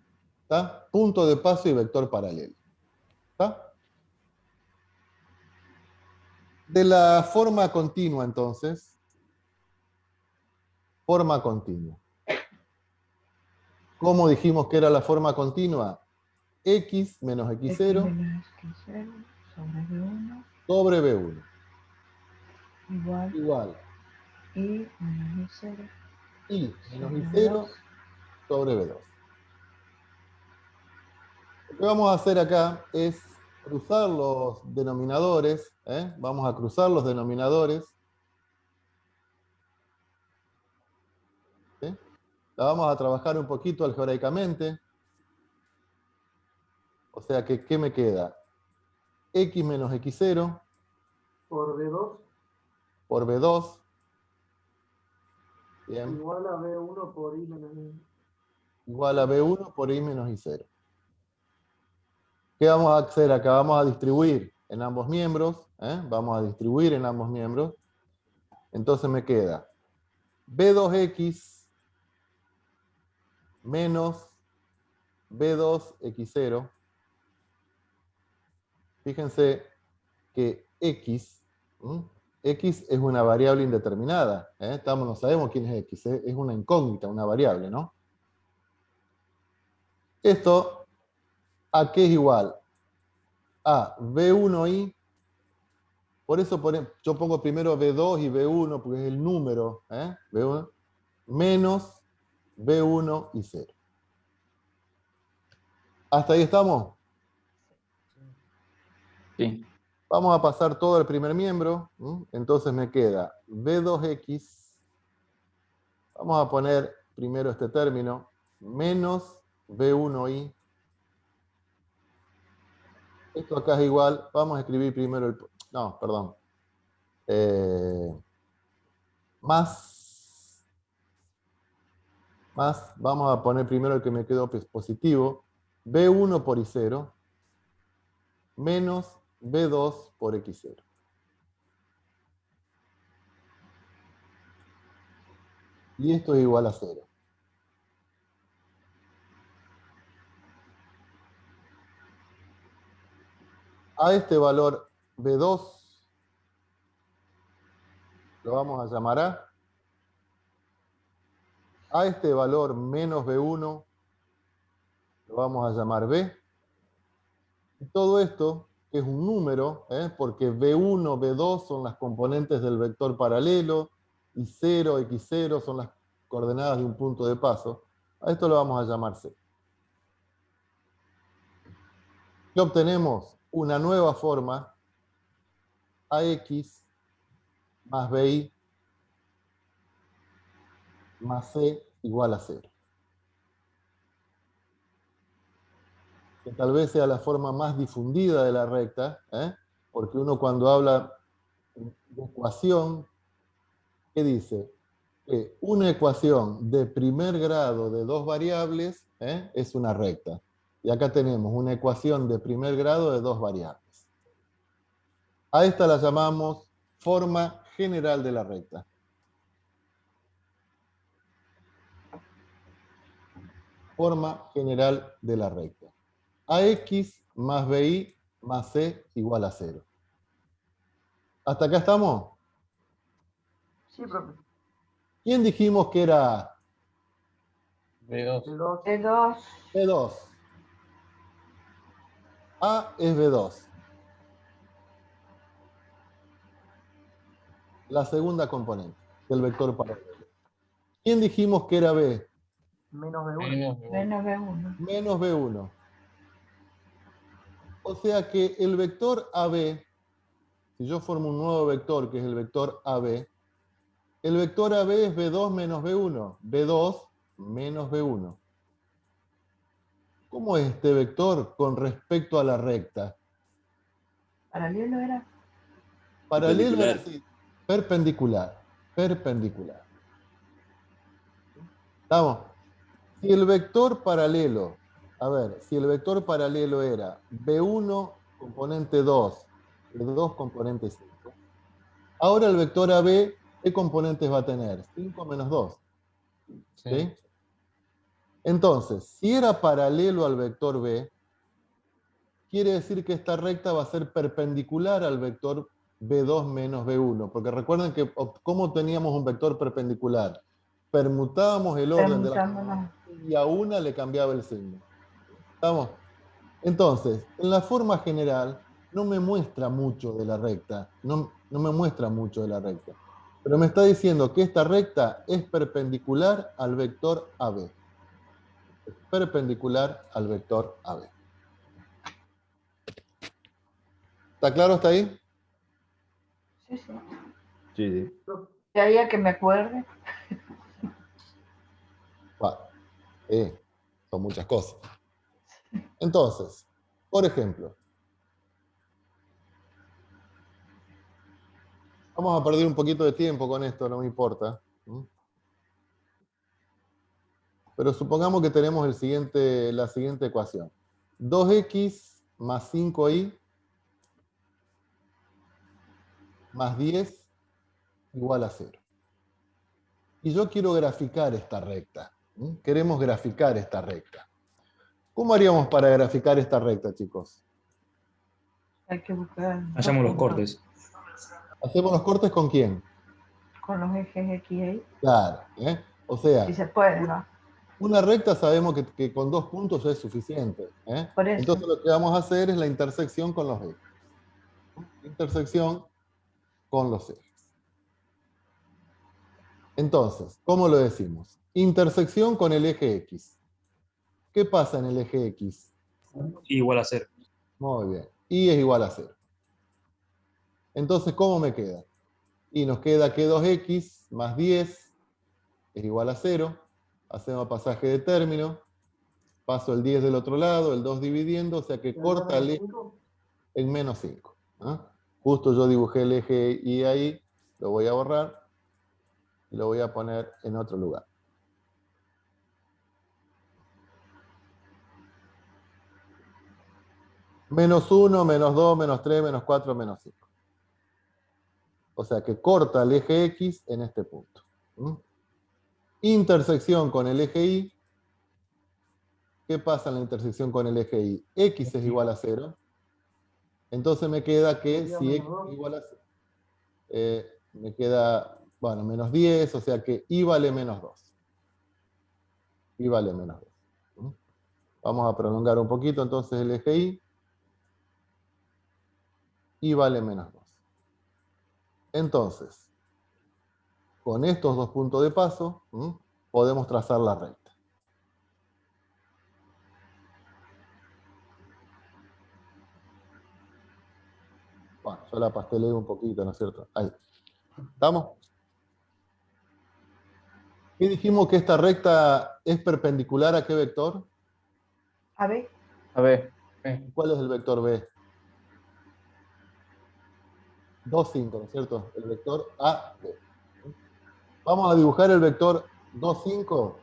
¿Está? Punto de paso y vector paralelo. ¿Está? De la forma continua, entonces. Forma continua. ¿Cómo dijimos que era la forma continua? X menos X0
menos X0 sobre B1
sobre B1.
igual
Igual.
Y menos Y0
Y menos
sobre
I0
2.
sobre B2. Lo que vamos a hacer acá es cruzar los denominadores. Vamos a cruzar los denominadores. ¿Sí? La vamos a trabajar un poquito algebraicamente. O sea que, ¿qué me queda? X menos X0
Por B2
por B2. Bien.
igual a B1 por I menos I.
Igual a B1 por I menos I0. ¿Qué vamos a hacer acá? Vamos a distribuir en ambos miembros. Vamos a distribuir en ambos miembros. Entonces me queda B2X menos B2X0. Fíjense que X es una variable indeterminada. No sabemos quién es X. Es una incógnita, una variable, ¿no? Esto, ¿a qué es igual? A B1i. Por eso yo pongo primero B2 y B1, porque es el número. B1, menos B1 y 0. ¿Hasta ahí estamos?
Sí.
Vamos a pasar todo al primer miembro. Entonces me queda B2X. Vamos a poner primero este término. Menos B1i. Esto acá es igual. Vamos a escribir primero el... No, perdón. Más. Vamos a poner primero el que me quedó positivo. B1 por I0. Menos B2 por X0. Y esto es igual a 0. A este valor B2 lo vamos a llamar A. A este valor menos B1 lo vamos a llamar B. Y todo esto es un número, porque B1, B2 son las componentes del vector paralelo y 0, X0 son las coordenadas de un punto de paso. A esto lo vamos a llamar C. ¿Qué obtenemos? Una nueva forma, AX más BI más C igual a 0. Que tal vez sea la forma más difundida de la recta, porque uno cuando habla de ecuación, ¿qué dice? Que una ecuación de primer grado de dos variables es una recta. Y acá tenemos una ecuación de primer grado de dos variables. A esta la llamamos forma general de la recta. Forma general de la recta. AX más BI más C igual a 0. ¿Hasta acá estamos?
Sí, profe.
¿Quién dijimos que era
B2.
B2.
B2.
B2? A es B2. La segunda componente del vector paralelo. ¿Quién dijimos que era B?
Menos B1.
Menos B1.
Menos B1.
Menos B1. O sea que el vector AB, si yo formo un nuevo vector que es el vector AB, el vector AB es B2 menos B1. B2 menos B1. ¿Cómo es este vector con respecto a la recta?
Paralelo era.
Paralelo
Perpendicular.
es así, perpendicular. Perpendicular. ¿Estamos? Si el vector paralelo, a ver, si el vector paralelo era B1 componente 2, B2 componente 5, ahora el vector AB, ¿qué componentes va a tener? 5 menos 2.
Sí.
¿Sí? Entonces, si era paralelo al vector B, quiere decir que esta recta va a ser perpendicular al vector B2 menos B1, porque recuerden que ¿cómo teníamos un vector perpendicular? Permutábamos el orden de las
Permutándolo.
y a una le cambiaba el signo. ¿Estamos? Entonces, en la forma general, no me muestra mucho de la recta, no me muestra mucho de la recta, pero me está diciendo que esta recta es perpendicular al vector AB. Es perpendicular al vector AB. ¿Está claro hasta ahí?
Sí, sí.
Sí, sí.
De ahí a que me acuerde.
Bueno, son muchas cosas. Entonces, por ejemplo, vamos a perder un poquito de tiempo con esto, no me importa. Pero supongamos que tenemos la siguiente ecuación. 2x más 5y más 10 igual a 0. Y yo quiero graficar esta recta. Queremos graficar esta recta. ¿Cómo haríamos para graficar esta recta, chicos?
Hay que buscar.
Hacemos los
puntos
cortes.
¿Hacemos los cortes con quién?
con los ejes X y Y.
Claro. O sea,
Si se puede, ¿no?
una recta sabemos que con 2 puntos es suficiente.
Por eso.
Entonces lo que vamos a hacer es la intersección con los ejes. Intersección con los ejes. Entonces, ¿cómo lo decimos? Intersección con el eje X. ¿Qué pasa en el eje X?
Igual a 0.
Muy bien. Y es igual a 0. Entonces, ¿cómo me queda? Y nos queda que 2x más 10 es igual a 0. Hacemos pasaje de término. Paso el 10 del otro lado, el 2 dividiendo, o sea que corta el eje en menos 5. Justo yo dibujé el eje Y ahí, lo voy a borrar y lo voy a poner en otro lugar. Menos 1, menos 2, menos 3, menos 4, menos 5. O sea que corta el eje X en este punto. Intersección con el eje Y. ¿Qué pasa en la intersección con el eje Y? X es igual a 0. Entonces me queda que si X es igual a 0, me queda, bueno, menos 10, o sea que Y vale menos 2. Y vale menos 2. Vamos a prolongar un poquito entonces el eje Y. Y vale menos 2. Entonces, con estos dos puntos de paso, podemos trazar la recta. Bueno, yo la pasteleo un poquito, ¿no es cierto? Ahí. ¿Estamos? ¿Qué dijimos que esta recta es perpendicular a qué vector?
A ver.
A ver.
¿Cuál es el vector B? 2, 5, ¿no es cierto? El vector AB. Vamos a dibujar el vector 2, 5.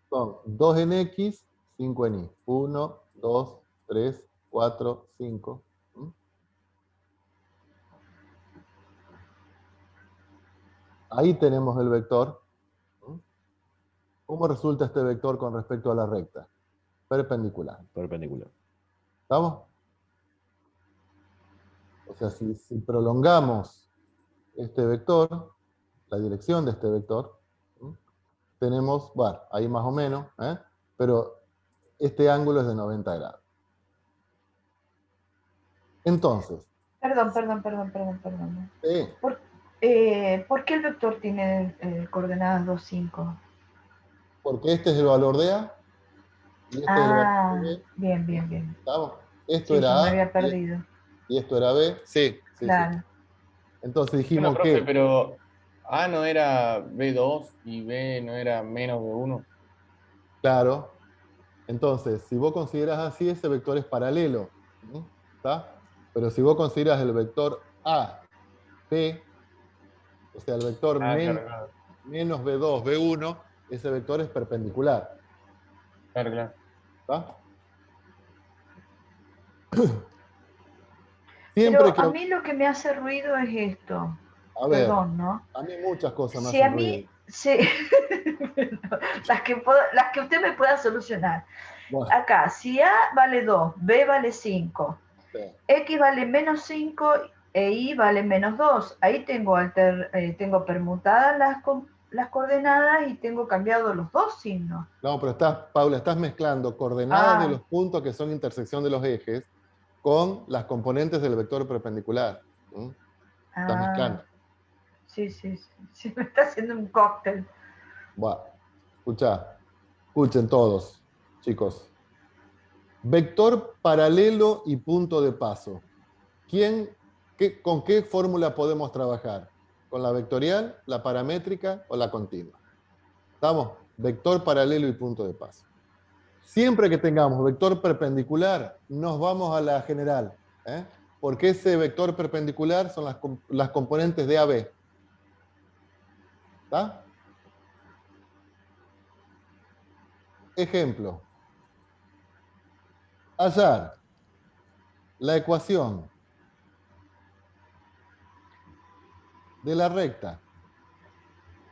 Son 2 en X, 5 en Y. 1, 2, 3, 4, 5. Ahí tenemos el vector. ¿Cómo resulta este vector con respecto a la recta? Perpendicular.
Perpendicular.
¿Estamos? O sea, si prolongamos este vector, la dirección de este vector, ¿sí? Tenemos, bueno, ahí más o menos, pero este ángulo es de 90 grados. Entonces,
Perdón. ¿Por qué el vector tiene coordenadas 2, 5?
porque este es el valor de A y este es el valor de B.
Bien.
¿Estamos? Esto
Sí, yo
era
me
A
había perdido.
y esto era B. Sí.
Claro.
Entonces
Bueno,
dijimos
profe,
que,
pero A no era B2 y B no era menos B1.
claro, entonces, si vos consideras así, ese vector es paralelo. ¿Sí? ¿Está? Pero si vos consideras el vector A, B, o sea, el vector
Claro.
menos B2, B1, ese vector es perpendicular.
Claro.
¿Está? Siempre
Pero
que...
a mí lo que me hace ruido es esto.
A ver,
Perdón, ¿no?
a mí muchas cosas me
Si a
hacen ruido.
mí, sí, las que usted me pueda solucionar.
Bueno,
Acá, si A vale 2, B vale 5,
sí.
X vale menos 5 e Y vale menos 2. Ahí tengo permutadas las coordenadas y tengo cambiado los dos signos.
No, pero Paula, estás mezclando coordenadas de
Ah,
los puntos que son intersección de los ejes con las componentes del vector perpendicular. ¿Mm? Estás mezclando.
sí, me está haciendo un cóctel.
Bueno, escuchen todos, chicos. Vector paralelo y punto de paso. ¿Con qué fórmula podemos trabajar? ¿Con la vectorial, la paramétrica o la continua? ¿Estamos? Vector paralelo y punto de paso. Siempre que tengamos vector perpendicular, nos vamos a la general. Porque ese vector perpendicular son las componentes de AB. ¿Está? Ejemplo. Hallar la ecuación de la recta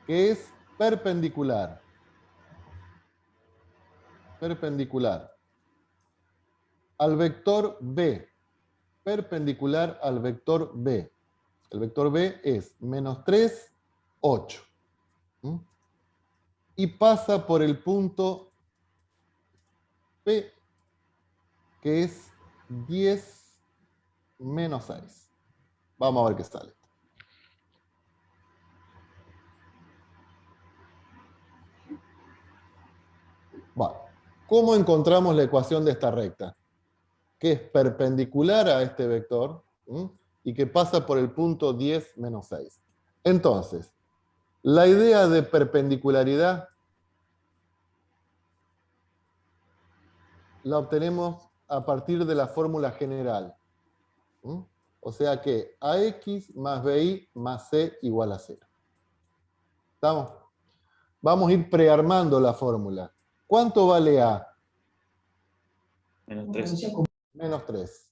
que es perpendicular al vector B, perpendicular al vector B. El vector B es menos 3, 8. ¿Mm? Y pasa por el punto P, que es 10 menos 6. Vamos a ver qué sale. Bueno, ¿cómo encontramos la ecuación de esta recta? Que es perpendicular a este vector, ¿sí? Y que pasa por el punto 10 menos 6. Entonces, la idea de perpendicularidad la obtenemos a partir de la fórmula general. ¿Sí? O sea que AX más BI más C igual a 0. ¿Estamos? Vamos a ir prearmando la fórmula. ¿Cuánto vale A?
Menos 3.
Menos 3.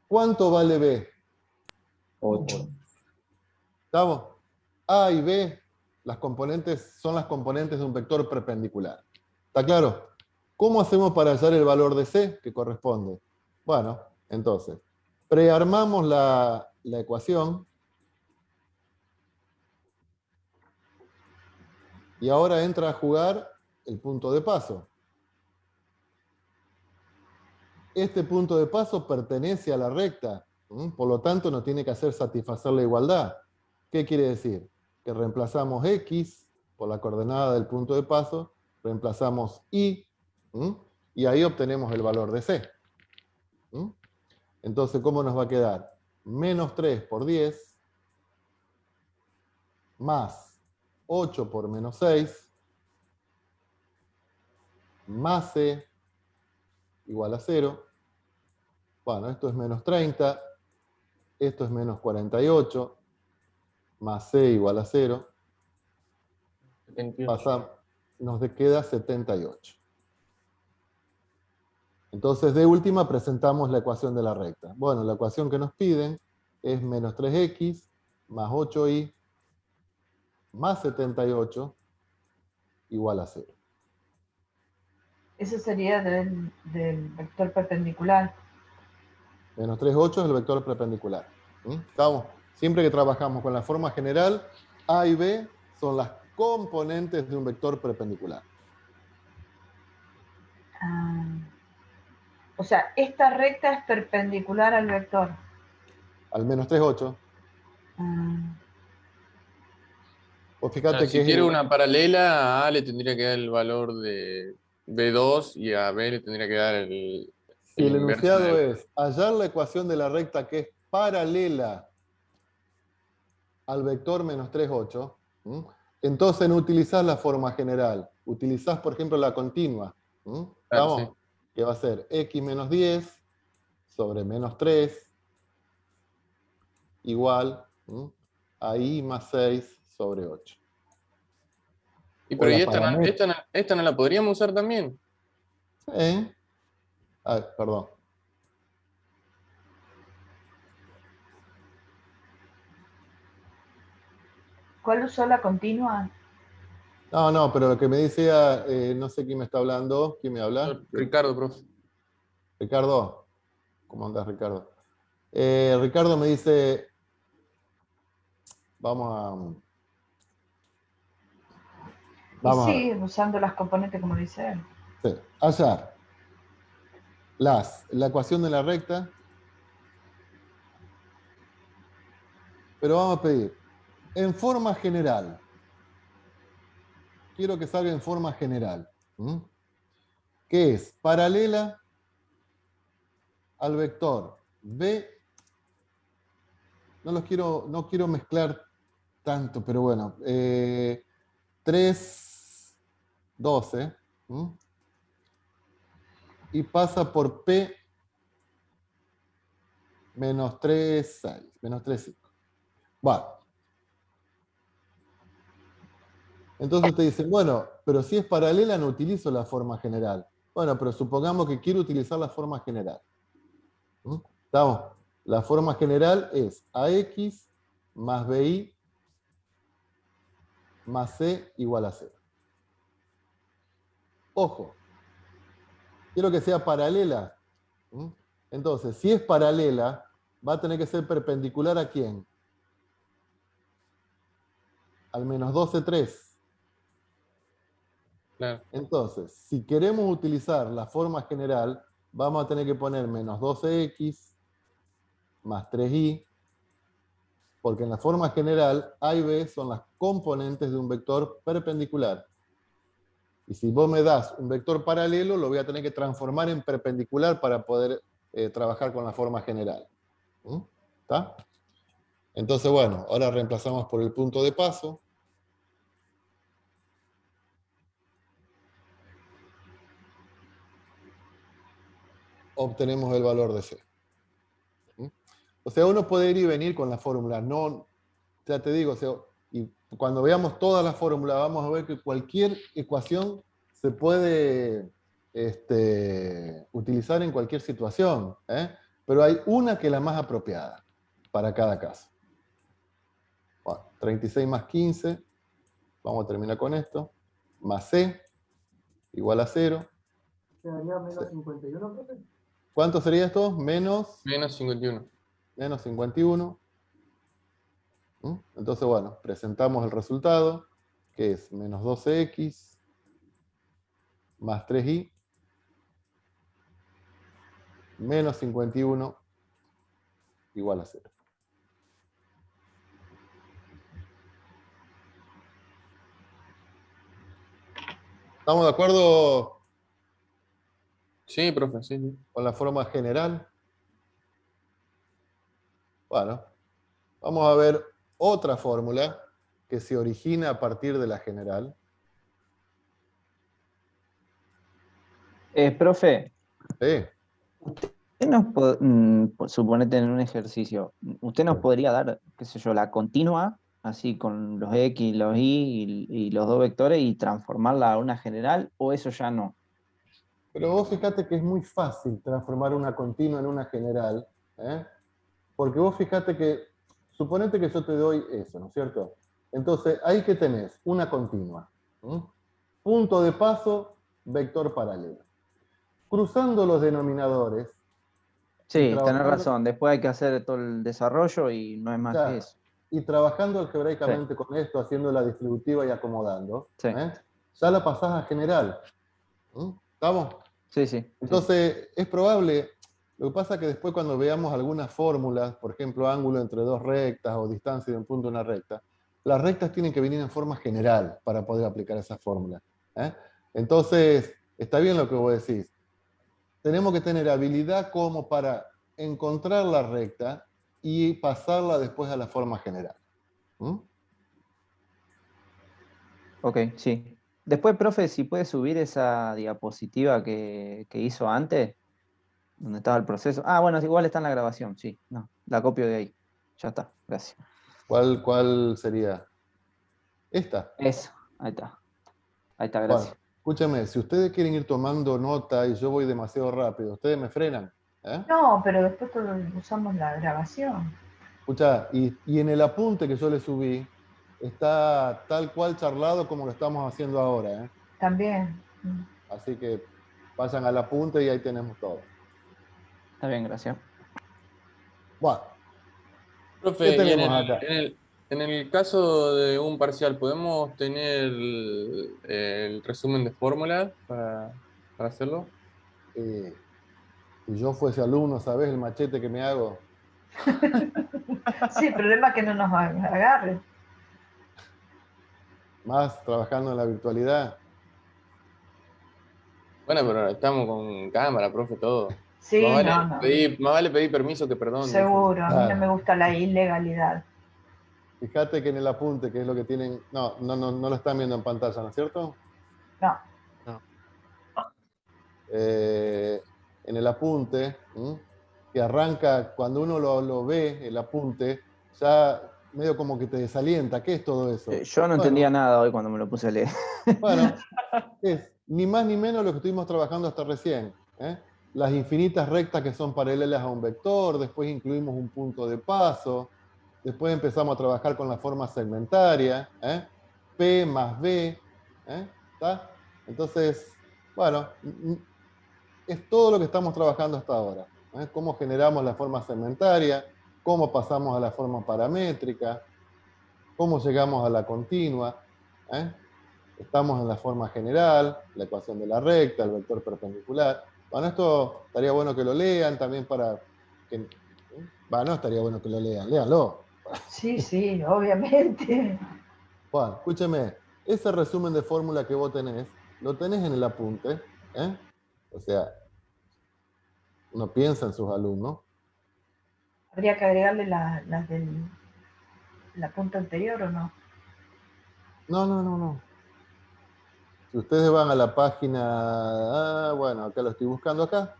¿Cuánto vale B?
8.
¿Estamos? A y B son las componentes de un vector perpendicular. ¿Está claro? ¿Cómo hacemos para hallar el valor de C que corresponde? Bueno, entonces, prearmamos la ecuación y ahora entra a jugar el punto de paso. Este punto de paso pertenece a la recta, por lo tanto nos tiene que hacer satisfacer la igualdad. ¿Qué quiere decir? Que reemplazamos X por la coordenada del punto de paso, reemplazamos Y, y ahí obtenemos el valor de C. Entonces, ¿cómo nos va a quedar? Menos 3 por 10, más 8 por menos 6, más C igual a 0. Bueno, esto es menos 30, esto es menos 48, más C igual a 0.
78.
Nos queda 78. Entonces, de última, presentamos la ecuación de la recta. Bueno, la ecuación que nos piden es menos 3x más 8y más 78 igual a 0.
Ese sería del vector perpendicular.
Menos 3, 8 es el vector perpendicular. ¿Estamos? Siempre que trabajamos con la forma general, A y B son las componentes de un vector perpendicular.
O sea, esta recta es perpendicular al vector.
Al menos 3, 8. Pues fíjate
Si
que es
quiero una paralela, a A le tendría que dar el valor de B2 y a B le tendría que dar el
si el
inverso
enunciado
de...
es hallar la ecuación de la recta que es paralela al vector menos 3, 8, entonces no utilizás la forma general. Utilizás, por ejemplo, la continua.
Claro,
¿Vamos?
sí.
Que va a ser x menos 10 sobre menos 3 igual a y más 6 sobre 8.
Pero
O la
¿y esta no la podríamos usar también?
Sí. Perdón.
¿Cuál usó la continua?
No, pero lo que me decía, no sé quién me está hablando. ¿Quién me habla?
Ricardo, profe.
Ricardo. ¿Cómo andas, Ricardo? Ricardo me dice, vamos
Y
a
sí,
ver.
usando las componentes como dice él.
Sí. Hallar la ecuación de la recta, pero vamos a pedir en forma general. Quiero que salga en forma general. Que es paralela al vector B. No quiero mezclar tanto, pero bueno. 3, 12. Y pasa por P menos 3, 6. Menos 3, 5. Bueno. Entonces te dicen, bueno, pero si es paralela no utilizo la forma general. Bueno, pero supongamos que quiero utilizar la forma general. ¿Estamos? La forma general es AX más BI más C igual a 0. Ojo, quiero que sea paralela. Entonces, si es paralela, va a tener que ser perpendicular ¿a quién? Al menos 12, 3.
Claro.
Entonces, si queremos utilizar la forma general, vamos a tener que poner menos 12x más 3y, porque en la forma general A y B son las componentes de un vector perpendicular. Y si vos me das un vector paralelo, lo voy a tener que transformar en perpendicular para poder trabajar con la forma general. ¿Está? Entonces, bueno, ahora reemplazamos por el punto de paso. Obtenemos el valor de C. O sea, uno puede ir y venir con la fórmula. No, ya te digo, o sea, y cuando veamos toda la fórmula, vamos a ver que cualquier ecuación se puede utilizar en cualquier situación, pero hay una que es la más apropiada para cada caso. Bueno, 36 más 15, vamos a terminar con esto, más C, igual a 0.
Quedaría menos 51, profe.
¿Cuánto sería esto? Menos
51.
Menos 51. Entonces, bueno, presentamos el resultado, que es menos 12x más 3y menos 51 igual a 0. ¿Estamos de acuerdo
Sí, profe, sí.
con la forma general? Bueno, vamos a ver otra fórmula que se origina a partir de la general.
Profe,
Sí.
usted suponete en un ejercicio, ¿usted nos podría dar, qué sé yo, la continua, así con los X, los Y y los dos vectores y transformarla a una general, o eso ya no?
Pero vos fíjate que es muy fácil transformar una continua en una general, porque vos fíjate que, suponete que yo te doy eso, ¿no es cierto? Entonces, ahí que tenés una continua. Punto de paso, vector paralelo. Cruzando los denominadores,
Sí, tenés
trabajando-
razón. Después hay que hacer todo el desarrollo y no es más
Claro.
que eso.
Y trabajando algebraicamente con esto, haciendo la distributiva y acomodando,
Sí.
ya la pasás a general. ¿Estamos?
Sí, sí.
Entonces, es probable, lo que pasa es que después cuando veamos algunas fórmulas, por ejemplo, ángulo entre dos rectas o distancia de un punto a una recta, las rectas tienen que venir en forma general para poder aplicar esa fórmula. Entonces, está bien lo que vos decís. Tenemos que tener habilidad como para encontrar la recta y pasarla después a la forma general.
Ok, sí. Después, profe, si puede subir esa diapositiva que hizo antes, donde estaba el proceso. Ah, bueno, igual está en la grabación, sí. No, la copio de ahí. Ya está, gracias.
¿Cuál sería? Esta.
Eso, ahí está. Ahí está,
Bueno,
gracias.
escúchame, si ustedes quieren ir tomando nota y yo voy demasiado rápido, ustedes me frenan.
No, pero después usamos la grabación.
Escuchá, y en el apunte que yo le subí, está tal cual charlado como lo estamos haciendo ahora.
También.
Así que pasan al apunte y ahí tenemos todo.
Está bien, gracias.
Bueno,
Profe,
¿qué
y
tenemos acá?
en el caso de un parcial, ¿podemos tener el resumen de fórmulas para hacerlo?
Si yo fuese alumno, ¿sabés el machete que me hago?
Sí, el problema es que no nos agarre.
Más trabajando en la virtualidad.
Bueno, pero estamos con cámara, profe, todo.
Sí,
Más vale,
no.
más vale pedir permiso que perdón. dicen.
Seguro, a mí no
Claro.
me gusta la ilegalidad.
Fíjate que en el apunte, que es lo que tienen... No lo están viendo en pantalla, ¿no es cierto?
No.
En el apunte, que arranca, cuando uno lo ve, el apunte, ya medio como que te desalienta. ¿Qué es todo eso?
Yo no entendía nada hoy cuando me lo puse a leer.
Bueno, es ni más ni menos lo que estuvimos trabajando hasta recién. Las infinitas rectas que son paralelas a un vector, después incluimos un punto de paso, después empezamos a trabajar con la forma segmentaria, P más B, ¿está? Entonces, bueno, es todo lo que estamos trabajando hasta ahora. Cómo generamos la forma segmentaria, cómo pasamos a la forma paramétrica, cómo llegamos a la continua. Estamos en la forma general, la ecuación de la recta, el vector perpendicular. Bueno, esto estaría bueno que lo lean también para que... no estaría bueno que lo lean, léanlo.
Sí, sí, obviamente.
Bueno, escúcheme, ese resumen de fórmula que vos tenés, lo tenés en el apunte, O sea, uno piensa en sus alumnos.
Habría que agregarle las la punta anterior, ¿o no?
No. Si ustedes van a la página, bueno, acá lo estoy buscando acá.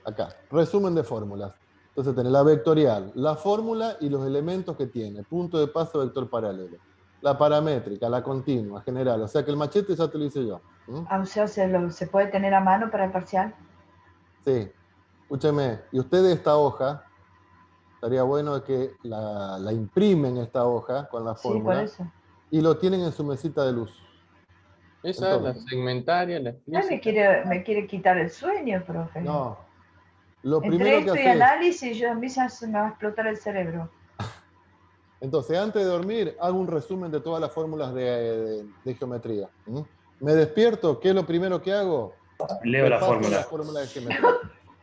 Acá, resumen de fórmulas. Entonces tenés la vectorial, la fórmula y los elementos que tiene. Punto de paso, vector paralelo. La paramétrica, la continua, general. O sea que el machete ya te lo hice yo.
O sea, ¿se puede tener a mano para el parcial?
Sí. Escúcheme, y ustedes esta hoja, estaría bueno que la imprimen esta hoja con la
Sí, por
fórmula
eso.
y lo tienen en su mesita de luz.
Esa,
Entonces,
la segmentaria, la
Ay, me quiere quitar el sueño, profe.
no. Lo
Entre
primero que
esto y
haces,
análisis, a mí ya se me va a explotar el cerebro.
entonces antes de dormir, hago un resumen de todas las fórmulas de geometría. Me despierto, ¿qué es lo primero que hago?
Leo la
Repaso
fórmula.
la fórmula de geometría.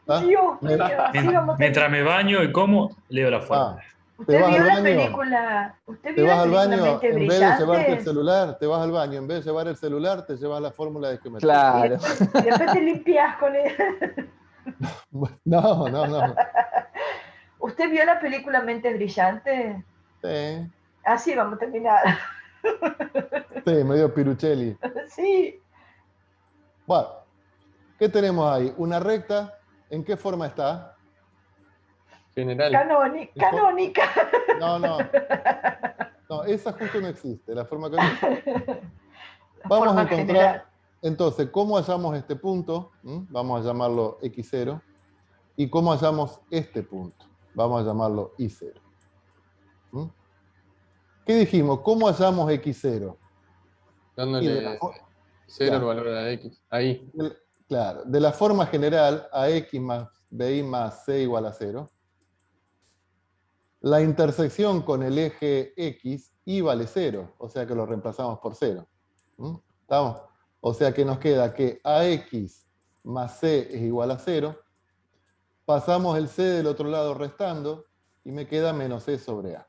¿Está?
Dios mío, así vamos a
Mientras me baño y como, leo la fórmula.
Te
¿Usted
vas
vio
al
la
baño,
película? ¿Usted
te
vio
vas
la
al
película
baño,
Mente
en vez de llevarte el
Brillante?
celular, te vas al baño, en vez de llevar el celular, te llevas la fórmula de geometría.
Claro.
Y después te limpias con él.
No.
¿Usted vio la película Mente Brillante?
Sí,
Así vamos a terminar.
medio Piruchelli.
Sí.
Bueno, ¿qué tenemos ahí? Una recta, ¿en qué forma está?
general.
Canónica.
No, esa justo no existe, la forma canónica.
La
Vamos
forma
a encontrar,
general.
entonces, cómo hallamos este punto, vamos a llamarlo X0, y cómo hallamos este punto, vamos a llamarlo Y0. ¿Qué dijimos? ¿Cómo hallamos X0?
Dándole cero el valor a la X. Ahí.
Claro, de la forma general a X más BI más C igual a 0. La intersección con el eje X, Y vale 0, o sea que lo reemplazamos por 0. ¿Estamos? O sea que nos queda que AX más C es igual a 0. Pasamos el C del otro lado restando y me queda menos C sobre A.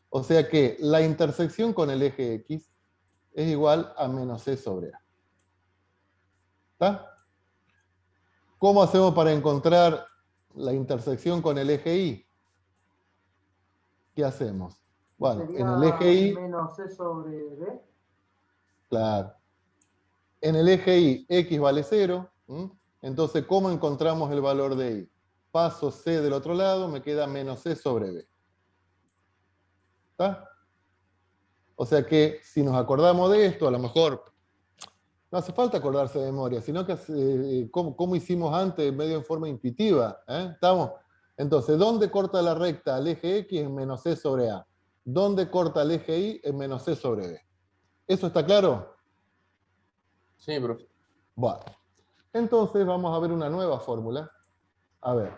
O sea que la intersección con el eje X es igual a menos C sobre A. ¿Está? ¿Cómo hacemos para encontrar la intersección con el eje Y? ¿Qué hacemos? Bueno,
Sería
en el eje Y,
menos C sobre B.
claro. En el eje Y, X vale 0. Entonces, ¿cómo encontramos el valor de Y? Paso C del otro lado, me queda menos C sobre B. ¿Está? O sea que, si nos acordamos de esto, a lo mejor no hace falta acordarse de memoria, sino que cómo hicimos antes, medio en forma intuitiva. ¿Estamos? Entonces, ¿dónde corta la recta al eje X en menos C sobre A? ¿Dónde corta el eje Y en menos C sobre B? ¿Eso está claro?
Sí, profe.
Bueno, entonces vamos a ver una nueva fórmula. A ver,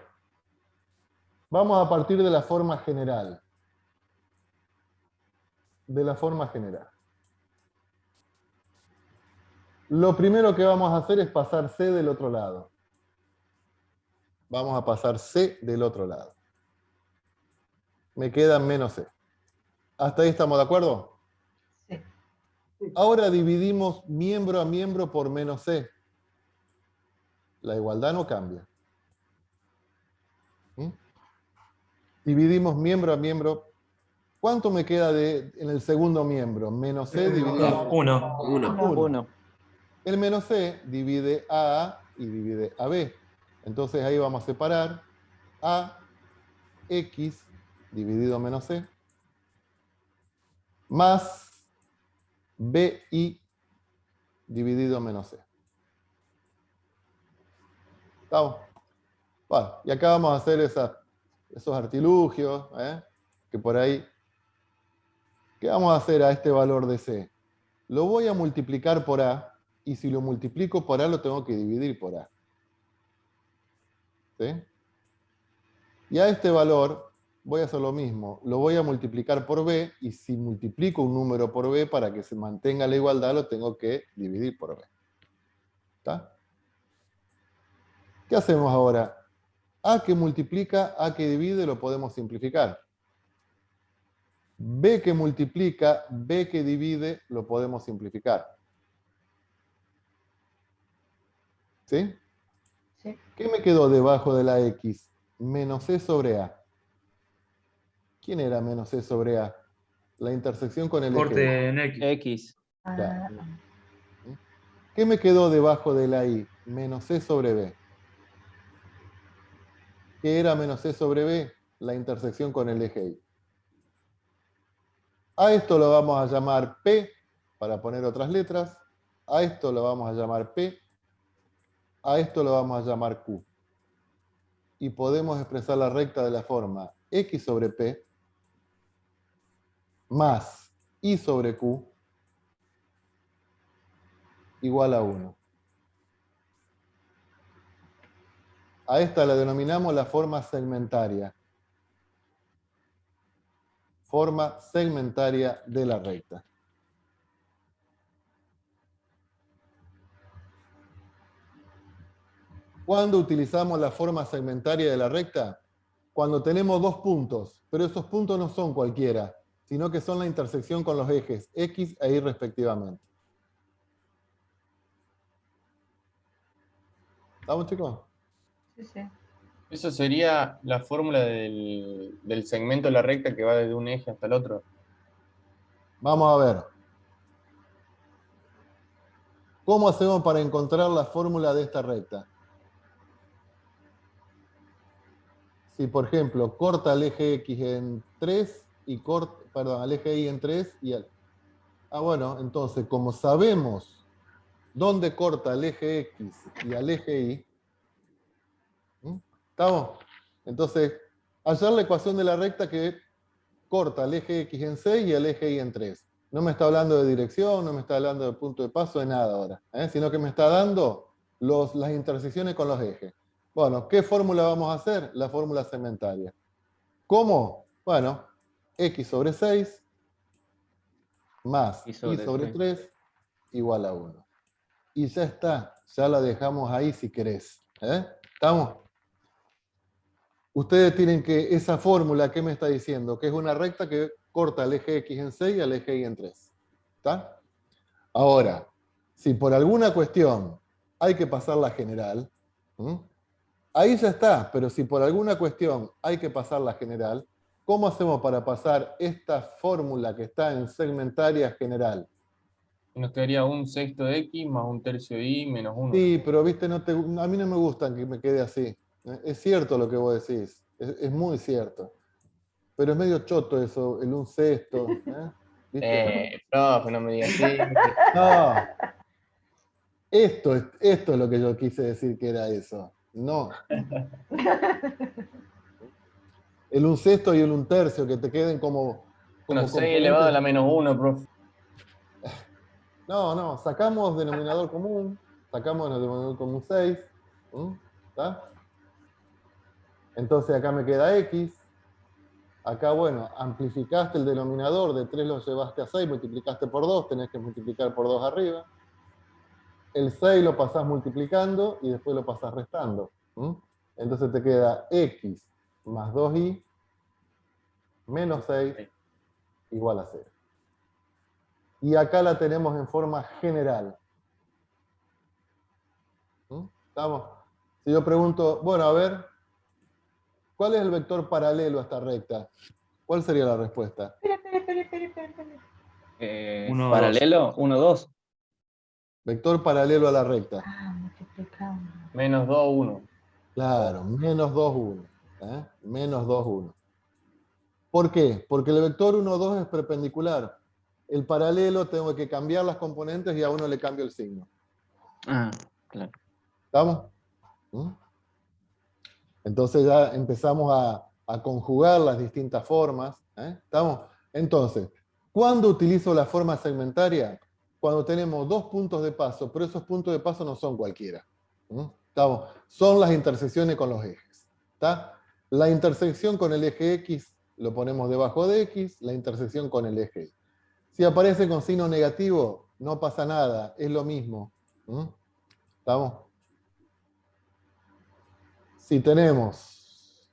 vamos a partir de la forma general. De la forma general. Lo primero que vamos a hacer es pasar C del otro lado. Vamos a pasar C del otro lado. Me queda menos C. ¿Hasta ahí estamos de acuerdo?
Sí.
Ahora dividimos miembro a miembro por menos C. La igualdad no cambia. Dividimos miembro a miembro. ¿Cuánto me queda en el segundo miembro? Menos C dividido por
1.
1.
1.
El menos C divide a A y divide a B. Entonces ahí vamos a separar A, X dividido menos C, más BI dividido menos C. ¿Estamos? Bueno, y acá vamos a hacer esos artilugios, que por ahí... ¿Qué vamos a hacer a este valor de C? Lo voy a multiplicar por A, y si lo multiplico por A, lo tengo que dividir por A. ¿Sí? Y a este valor voy a hacer lo mismo. Lo voy a multiplicar por B, y si multiplico un número por B, para que se mantenga la igualdad, lo tengo que dividir por B. ¿Está? ¿Qué hacemos ahora? A que multiplica, A que divide, lo podemos simplificar. B que multiplica, B que divide, lo podemos simplificar. ¿Sí?
Sí.
¿Qué me quedó debajo de la X? Menos C sobre A. ¿Quién era menos C sobre A? La intersección con el eje.
Corte en X.
X.
Claro. ¿Qué me quedó debajo de la Y? Menos C sobre B. ¿Qué era menos C sobre B? La intersección con el eje Y. A esto lo vamos a llamar P, para poner otras letras. A esto lo vamos a llamar P. A esto lo vamos a llamar Q. Y podemos expresar la recta de la forma X sobre P más Y sobre Q igual a 1. A esta la denominamos la forma segmentaria. Forma segmentaria de la recta. ¿Cuándo utilizamos la forma segmentaria de la recta? Cuando tenemos dos puntos, pero esos puntos no son cualquiera, sino que son la intersección con los ejes X e Y respectivamente. ¿Estamos, chicos?
Sí, sí.
Eso sería la fórmula del segmento de la recta que va desde un eje hasta el otro.
Vamos a ver. ¿Cómo hacemos para encontrar la fórmula de esta recta? Si, por ejemplo, corta el eje X en 3 y al eje Y en 3 y al... bueno, entonces, como sabemos dónde corta el eje X y al eje Y, ¿estamos? Entonces, hallar la ecuación de la recta que corta el eje X en 6 y el eje Y en 3. No me está hablando de dirección, no me está hablando de punto de paso, de nada ahora, sino que me está dando las intersecciones con los ejes. Bueno, ¿qué fórmula vamos a hacer? La fórmula segmentaria. ¿Cómo? Bueno, x sobre 6 más
Y
y
sobre
sobre
3.
3 igual a 1. Y ya está, ya la dejamos ahí si querés. ¿Estamos? Ustedes tienen que, esa fórmula, ¿qué me está diciendo? Que es una recta que corta el eje X en 6 y al eje Y en 3. ¿Está? Ahora, si por alguna cuestión hay que pasar la general, ahí ya está, pero si por alguna cuestión hay que pasar la general, ¿cómo hacemos para pasar esta fórmula que está en segmentaria general?
Nos quedaría un sexto de X más un tercio de Y menos 1.
Sí, pero viste, a mí no me gusta que me quede así. Es cierto lo que vos decís, es muy cierto. Pero es medio choto eso, el un sexto. ¿Viste?
Profe, no me digas así.
No, esto es lo que yo quise decir que era eso. No. El un sexto y el un tercio, que te queden como
Bueno, 6
componentes.
elevado a la menos 1, profe.
No, sacamos denominador común, sacamos denominador común 6. ¿Está? Entonces acá me queda X. Acá, bueno, amplificaste el denominador, de 3 lo llevaste a 6, multiplicaste por 2, tenés que multiplicar por 2 arriba. El 6 lo pasás multiplicando y después lo pasás restando. Entonces te queda X más 2Y menos 6 igual a 0. Y acá la tenemos en forma general. ¿Estamos? Si yo pregunto, bueno, a ver, ¿cuál es el vector paralelo a esta recta? ¿Cuál sería la respuesta?
Uno,
Paralelo, 1, 2.
Vector paralelo a la recta.
Multiplicando.
Menos 2, 1.
Claro, menos 2, 1. Menos 2, 1. ¿Por qué? Porque el vector 1, 2 es perpendicular. El paralelo tengo que cambiar las componentes y a uno le cambio el signo.
Ah, claro.
¿Estamos? Entonces ya empezamos a conjugar las distintas formas. ¿Estamos? Entonces, ¿cuándo utilizo la forma segmentaria? Cuando tenemos dos puntos de paso, pero esos puntos de paso no son cualquiera. ¿Estamos? Son las intersecciones con los ejes. ¿Está? La intersección con el eje X lo ponemos debajo de X, la intersección con el eje Y. Si aparece con signo negativo, no pasa nada, es lo mismo. ¿Estamos? Si tenemos,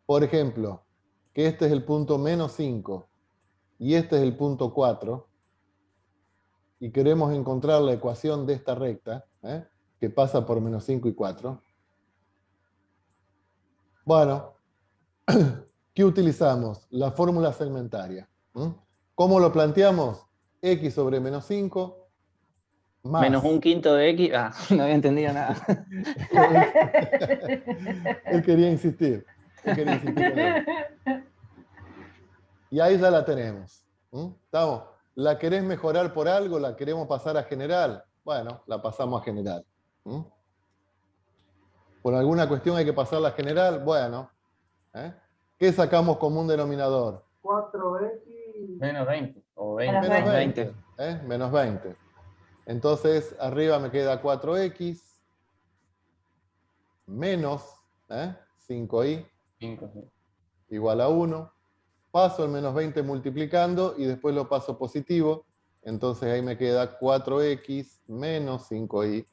por ejemplo, que este es el punto menos 5 y este es el punto 4, y queremos encontrar la ecuación de esta recta, que pasa por menos 5 y 4, bueno, ¿qué utilizamos? La fórmula segmentaria. ¿Cómo lo planteamos? X sobre menos 5 más...
Menos un quinto de X. Ah, no había entendido nada.
Él quería insistir. Él quería insistir con él. Y ahí ya la tenemos. ¿Estamos? ¿La querés mejorar por algo? ¿La queremos pasar a general? Bueno, la pasamos a general. ¿Por alguna cuestión hay que pasarla a general? Bueno. ¿Qué sacamos como un denominador?
4x.
Menos 20. O 20.
Menos 20. Menos 20. Entonces, arriba me queda 4x menos 5y
5.
igual a 1. Paso el menos 20 multiplicando y después lo paso positivo. Entonces ahí me queda 4x menos 5y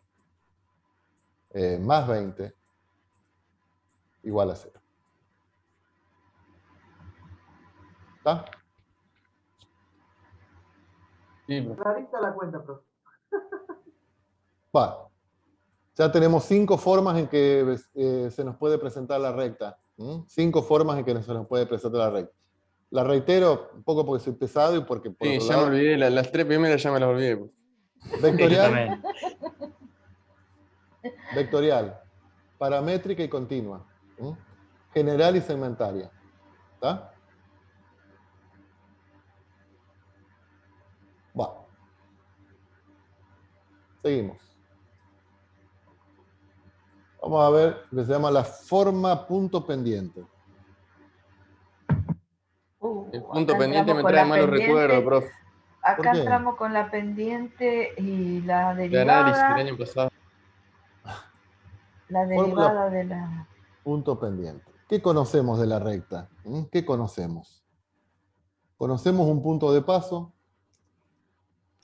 más 20 igual a 0. ¿Está?
Sí, profe.
Clarita la cuenta, profe.
Bueno, ya tenemos 5 formas en que se nos puede presentar la recta. 5 formas en que se nos puede presentar la recta. La reitero un poco porque soy pesado y porque por
Sí,
otro
ya
lado...
me olvidé. Las 3 primeras ya me las olvidé. Profe.
Vectorial, vectorial, paramétrica y continua. General y segmentaria. ¿Está? Bueno. Seguimos. Vamos a ver lo que se llama la forma punto pendiente.
El punto
Acá
pendiente
entramos
me
con
trae
la
malos
pendiente.
recuerdos, profe.
¿Por
Acá
qué?
entramos con la pendiente y la
De análisis del
derivada.
año pasado.
La derivada de la...
Punto pendiente. ¿Qué conocemos de la recta? ¿Qué conocemos? ¿Conocemos un punto de paso?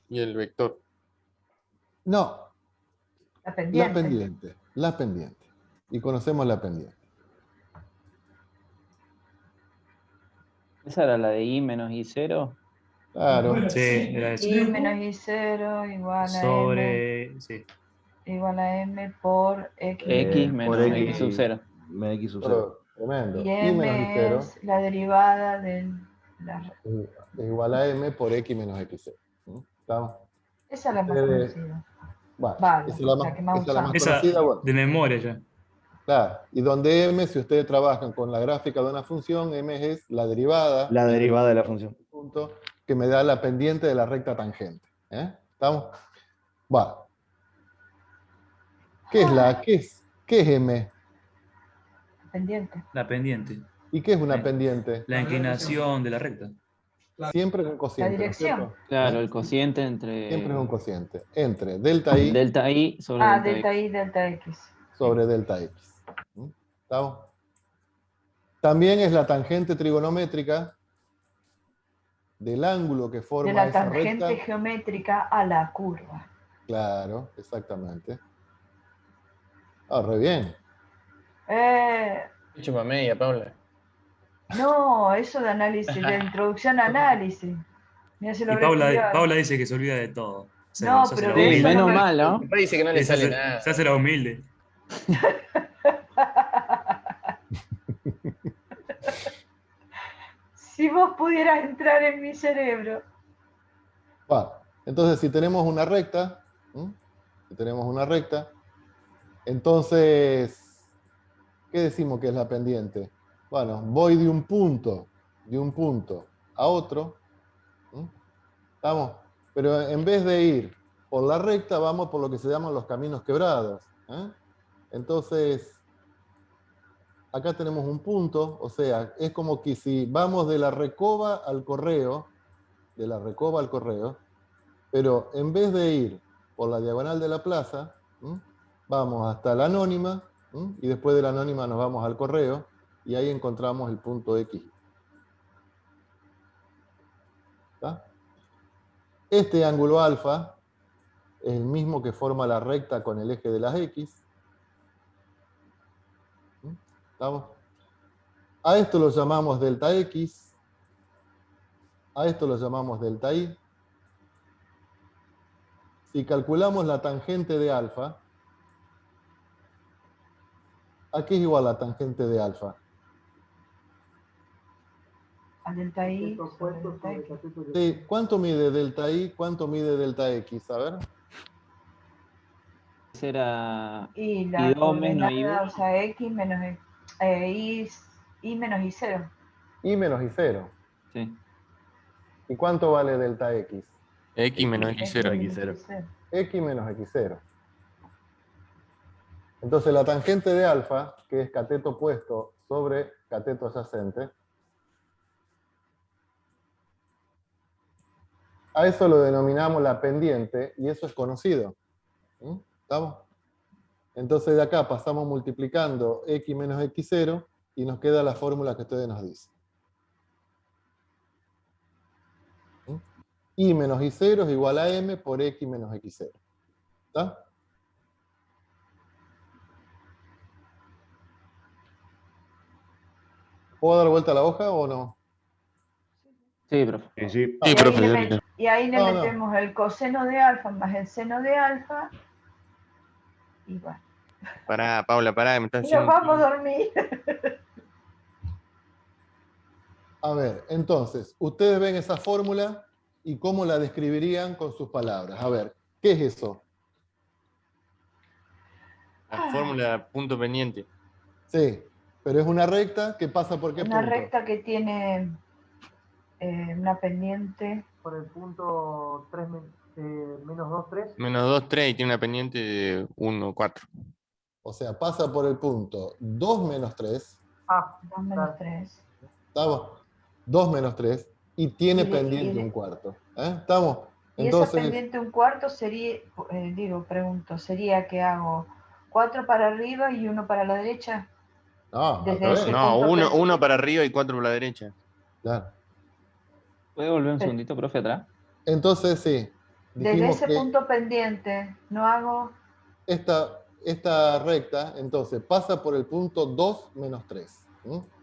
Y el vector.
No,
La pendiente.
la pendiente. La pendiente. Y conocemos la pendiente.
¿Esa era la de I menos I0?
Claro.
Sí, era eso.
I menos I0 igual a M.
Sobre. Sí.
Igual a M por X.
X menos
por
X sub 0.
X sub 0.
Tremendo.
Y
I menos
M
I0
es la derivada de la...
es igual a M por X menos X0. ¿Estamos?
Esa es la más conocida.
Bueno,
Vale,
esa es la
la
más,
que más
esa es la más
usamos.
Esa
conocida. Bueno,
de memoria ya.
claro. Y donde M, si ustedes trabajan con la gráfica de una función, M es la derivada.
La derivada de la función.
Punto que me da la pendiente de la recta tangente. ¿Estamos? Bueno. ¿Qué es M?
Pendiente.
La pendiente.
¿Y qué es una
Sí.
pendiente?
La inclinación de la recta.
Siempre es un cociente.
La dirección.
¿no es cierto?
Claro, el cociente entre
Siempre es un cociente. Entre delta I
delta I sobre
Ah,
delta
delta
X.
I, delta X.
sobre delta X. ¿Estamos? También es la tangente trigonométrica del ángulo que
De
forma
la
esa
tangente
recta.
geométrica a la curva.
Claro, exactamente. Ah, re bien.
Chupa media, Paula.
No, eso de análisis, de introducción a análisis. Mira, se lo
Y
voy a estudiar.
Paula dice que se olvida de todo.
No,
Se hace
pero
la
de
humilde.
eso
Menos
no me-
mal, ¿no?
Papá dice que no le
Sí,
sale nada.
se hace la humilde.
Si vos pudieras entrar en mi cerebro.
Bueno, entonces si tenemos una recta, entonces, ¿qué decimos que es la pendiente? Bueno, voy de un punto a otro, ¿estamos? Pero en vez de ir por la recta, vamos por lo que se llaman los caminos quebrados. Entonces, acá tenemos un punto, o sea, es como que si vamos de la Recoba al Correo, pero en vez de ir por la diagonal de la plaza, vamos hasta la Anónima, y después de la Anónima nos vamos al Correo, y ahí encontramos el punto X. ¿Está? Este ángulo alfa es el mismo que forma la recta con el eje de las X. ¿Estamos? A esto lo llamamos delta X, a esto lo llamamos delta Y. Si calculamos la tangente de alfa, ¿a qué es igual la tangente de alfa?
A delta I.
Cateto
sobre
opuesto
delta
sobre
X.
cateto
Sí,
directo.
¿cuánto mide delta Y? ¿Cuánto mide delta X? A ver.
Será
Y la
I2 menos
coordenada,
I1.
o sea, X menos I menos I0.
Y menos Y0.
Sí.
¿Y cuánto vale delta X?
X menos X0.
X0.
X menos X0. Entonces la tangente de alfa, que es cateto opuesto sobre cateto adyacente, a eso lo denominamos la pendiente, y eso es conocido. ¿Estamos? Entonces de acá pasamos multiplicando X menos X0, y nos queda la fórmula que ustedes nos dicen. Y menos I0 es igual a M por X menos X0. ¿Está? ¿Puedo dar vuelta a la hoja o no?
Sí, profe.
Sí, sí.
Y
profe,
ahí,
dale.
y ahí le
No, no.
metemos el coseno de alfa más el seno de alfa. Y bueno.
Pará, Paula, pará, me estás
Y nos
haciendo.
vamos a dormir.
A ver, entonces, ustedes ven esa fórmula y cómo la describirían con sus palabras. A ver, ¿qué es eso?
La fórmula punto pendiente.
Sí, pero es una recta que pasa por qué
Una
punto.
recta que tiene una pendiente.
Por el punto 3 menos 2, 3.
Menos 2, 3 y tiene una pendiente de 1, 4.
O sea, pasa por el punto 2 menos 3,
Ah,
2 menos 3.
¿estamos? 2 menos 3, y tiene
Y-
pendiente
y-
un cuarto. ¿Estamos?
Y
Entonces,
esa pendiente un cuarto sería, pregunto, sería que hago 4 para arriba y 1 para la derecha.
No, al
Desde
revés.
ese
No,
punto
uno,
que-
uno para arriba y 4 por la derecha.
Claro.
¿Puede volver un segundito, profe, atrás?
Entonces, sí,
Desde
dijimos
ese
que
punto pendiente no hago.
esta recta, entonces, pasa por el punto 2 menos 3.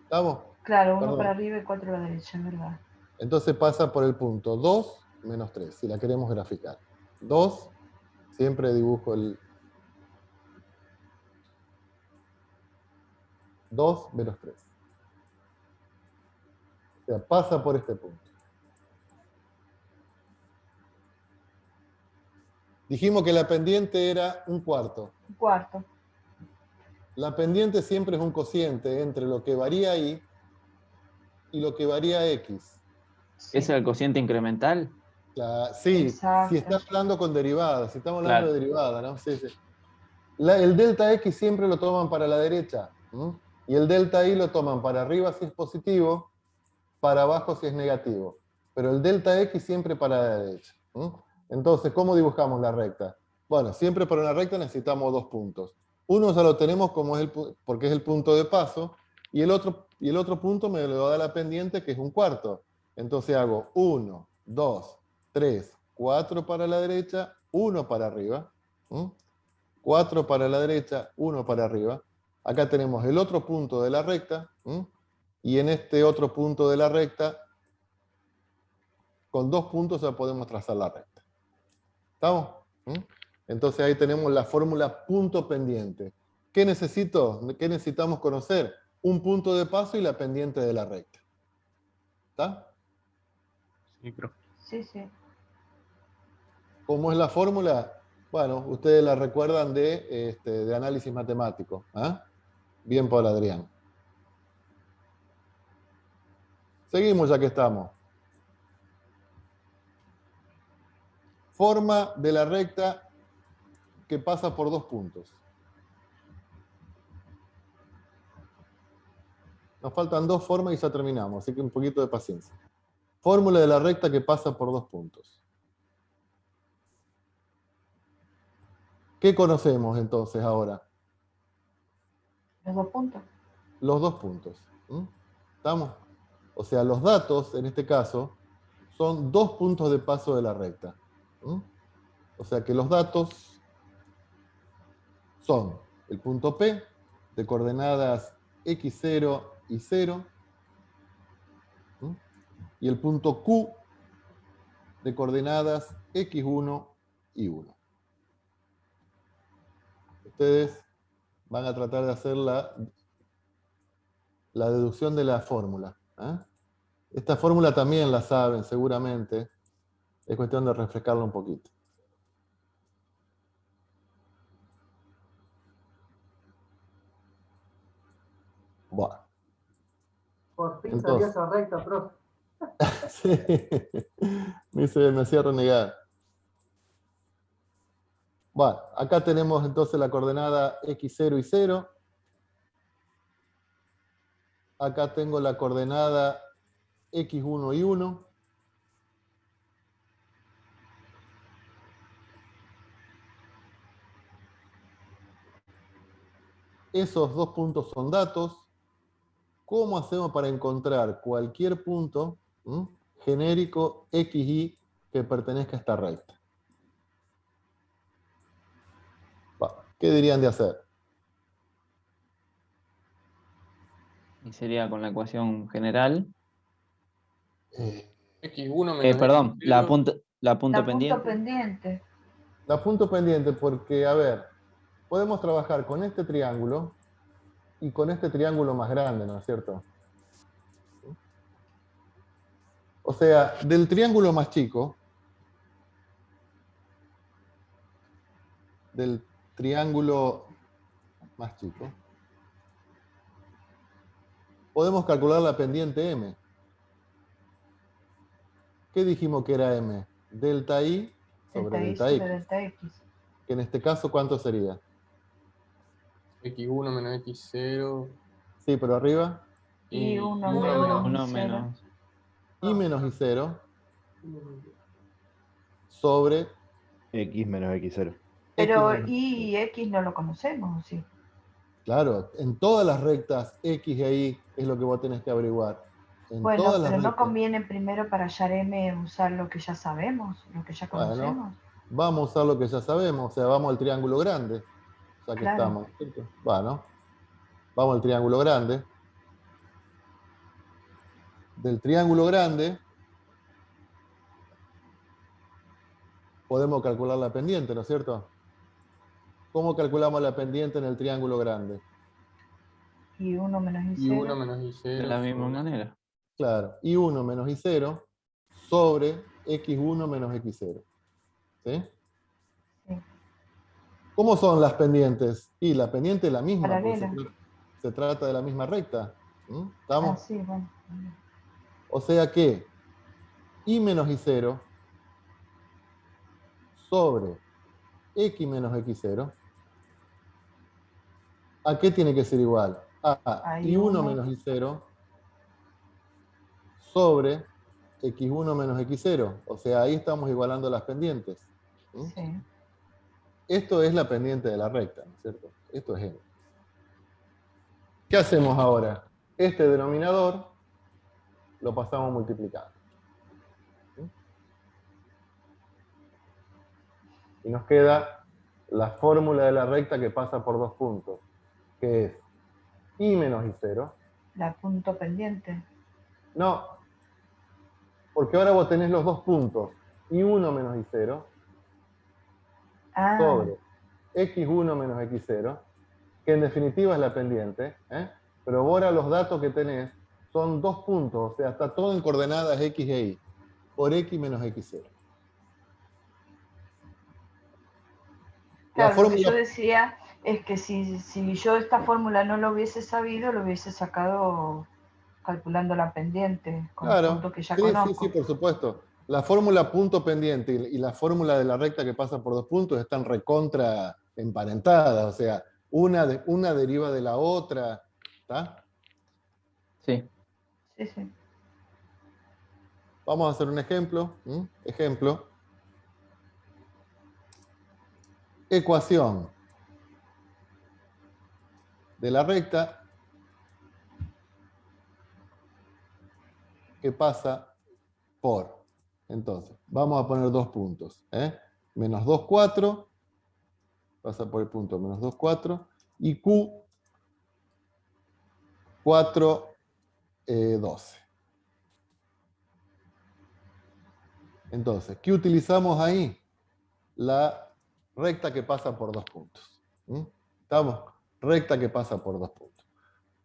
¿Estamos?
Claro, 1
Perdón.
para arriba y 4 a la derecha, ¿verdad?
Entonces pasa por el punto 2 menos 3, si la queremos graficar. 2, siempre dibujo el 2 menos 3. O sea, pasa por este punto. Dijimos que la pendiente era un cuarto.
Un cuarto.
La pendiente siempre es un cociente entre lo que varía y lo que varía x.
Sí.
¿Es el cociente incremental?
Sí,
Exacto.
si estás hablando con derivadas, si estamos hablando
Claro.
de derivadas, ¿no? Sí, sí. El delta x siempre lo toman para la derecha, ¿no? Y el delta y lo toman para arriba si es positivo, para abajo si es negativo. Pero el delta x siempre para la derecha, ¿no? Entonces, ¿cómo dibujamos la recta? Bueno, siempre para una recta necesitamos dos puntos. Uno ya lo tenemos porque es el punto de paso, y el otro punto me lo da la pendiente, que es un cuarto. Entonces hago 1, 2, 3, 4 para la derecha, 1 para arriba. 4 para la derecha, 1 para arriba. Acá tenemos el otro punto de la recta, y en este otro punto de la recta, con 2 puntos ya podemos trazar la recta. ¿Estamos? Entonces ahí tenemos la fórmula punto pendiente. ¿Qué necesitamos conocer? Un punto de paso y la pendiente de la recta. ¿Está?
Sí, profe.
Sí, sí.
¿Cómo es la fórmula? Bueno, ustedes la recuerdan de análisis matemático. ¿Ah? Bien por Adrián. Seguimos ya que estamos. Forma de la recta que pasa por 2 puntos. Nos faltan 2 formas y ya terminamos, así que un poquito de paciencia. Fórmula de la recta que pasa por 2 puntos. ¿Qué conocemos entonces ahora?
Los 2 puntos.
Los 2 puntos. ¿Estamos? O sea, los datos, en este caso, son 2 puntos de paso de la recta. O sea que los datos son el punto P, de coordenadas x0 y 0, y el punto Q, de coordenadas x1 y 1. Ustedes van a tratar de hacer la deducción de la fórmula. Esta fórmula también la saben seguramente, es cuestión de refrescarla un poquito. Bueno.
Por fin salió
Entonces.
esa recta, profe.
Sí. Me hacía renegar. Bueno, acá tenemos entonces la coordenada x0 y 0. Acá tengo la coordenada x1 y 1. Esos 2 puntos son datos. ¿Cómo hacemos para encontrar cualquier punto genérico xy que pertenezca a esta recta? ¿Qué dirían de hacer?
Y sería con la ecuación general.
X1 menos
Perdón,
X0.
la punta
La punto
pendiente.
pendiente.
La punto pendiente porque, a ver, podemos trabajar con este triángulo y con este triángulo más grande, ¿no es cierto? O sea, del triángulo más chico, podemos calcular la pendiente m. ¿Qué dijimos que era m? Delta i sobre delta x.
Delta X.
Que en este caso, ¿cuánto sería?
X1 menos X0.
Sí, pero arriba.
Y 1
uno
menos.
Uno
y 0.
menos.
I menos i0 sobre
X menos X0.
Pero
menos
y X no lo conocemos, ¿sí?
Claro, en todas las rectas X e Y es lo que vos tenés que averiguar. En
Bueno,
todas las
pero no
rectas.
conviene primero para hallar M usar lo que ya sabemos, lo que ya
Bueno,
conocemos.
vamos a usar lo que ya sabemos, o sea, vamos al triángulo grande, ya que
Claro.
estamos. ¿Cierto? Bueno, vamos al triángulo grande. Del triángulo grande podemos calcular la pendiente, ¿no es cierto? ¿Cómo calculamos la pendiente en el triángulo grande?
Y 1 menos
Y 1
Y0.
menos Y0.
De la misma
sobre-
manera.
Claro, I1 menos I0 sobre X1 menos X0. ¿Sí?
Sí.
¿Cómo son las pendientes? Y la pendiente es la misma, porque
Paralela.
se trata de la misma recta. ¿Mm? ¿Estamos?
Ah, sí, bueno.
O sea que I menos I0 sobre X menos X0, ¿a qué tiene que ser igual? A
Ahí
I1
uno.
menos I0 sobre X1 menos X0. O sea, ahí estamos igualando las pendientes. ¿Mm?
Sí.
Esto es la pendiente de la recta, ¿no es cierto? Esto es M. ¿Qué hacemos ahora? Este denominador lo pasamos multiplicando. ¿Mm? Y nos queda la fórmula de la recta que pasa por dos puntos, que es I menos I0.
La punto pendiente.
No, porque ahora vos tenés los dos puntos, I1 menos I0
Ah,
sobre X1 menos X0, que en definitiva es la pendiente, ¿eh? Pero ahora los datos que tenés son dos puntos, o sea, está todo en coordenadas X e Y, por X menos X0. La
claro, lo que yo
fórmula,
decía es que si yo esta fórmula no lo hubiese sabido, lo hubiese sacado calculando la pendiente con los
claro,
puntos que ya
sí,
conozco.
por supuesto. La fórmula punto pendiente y la fórmula de la recta que pasa por dos puntos están recontra emparentadas, o sea, una deriva de la otra, ¿está?
Sí.
Sí, sí.
Vamos a hacer un ejemplo. Ejemplo. Ecuación de la recta que pasa por. Entonces, vamos a poner dos puntos. Menos 2, 4. Pasa por el punto menos 2, 4. Y Q, 4, 12. Entonces, ¿qué utilizamos ahí? La recta que pasa por dos puntos. ¿Estamos? Recta que pasa por dos puntos.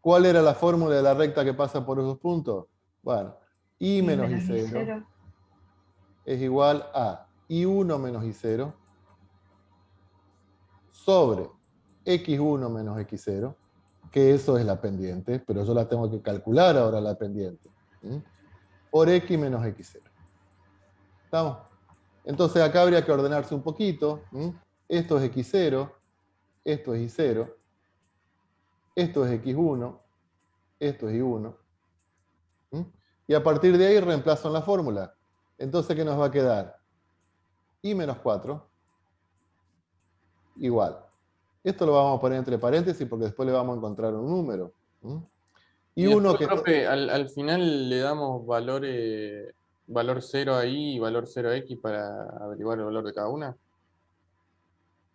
¿Cuál era la fórmula de la recta que pasa por esos puntos? Bueno, I menos I0 es igual a I1 menos I0 sobre X1 menos X0, que eso es la pendiente, pero yo la tengo que calcular ahora la pendiente, por X menos X0. ¿Estamos? Entonces acá habría que ordenarse un poquito. Esto es X0, esto es I0, esto es X1, esto es I1. Y a partir de ahí reemplazo en la fórmula. Entonces, ¿qué nos va a quedar? I menos 4 igual. Esto lo vamos a poner entre paréntesis porque después le vamos a encontrar un número. Y uno
después,
que...
profe, al final le damos valor 0 a Y y valor 0 a X para averiguar el valor de cada una.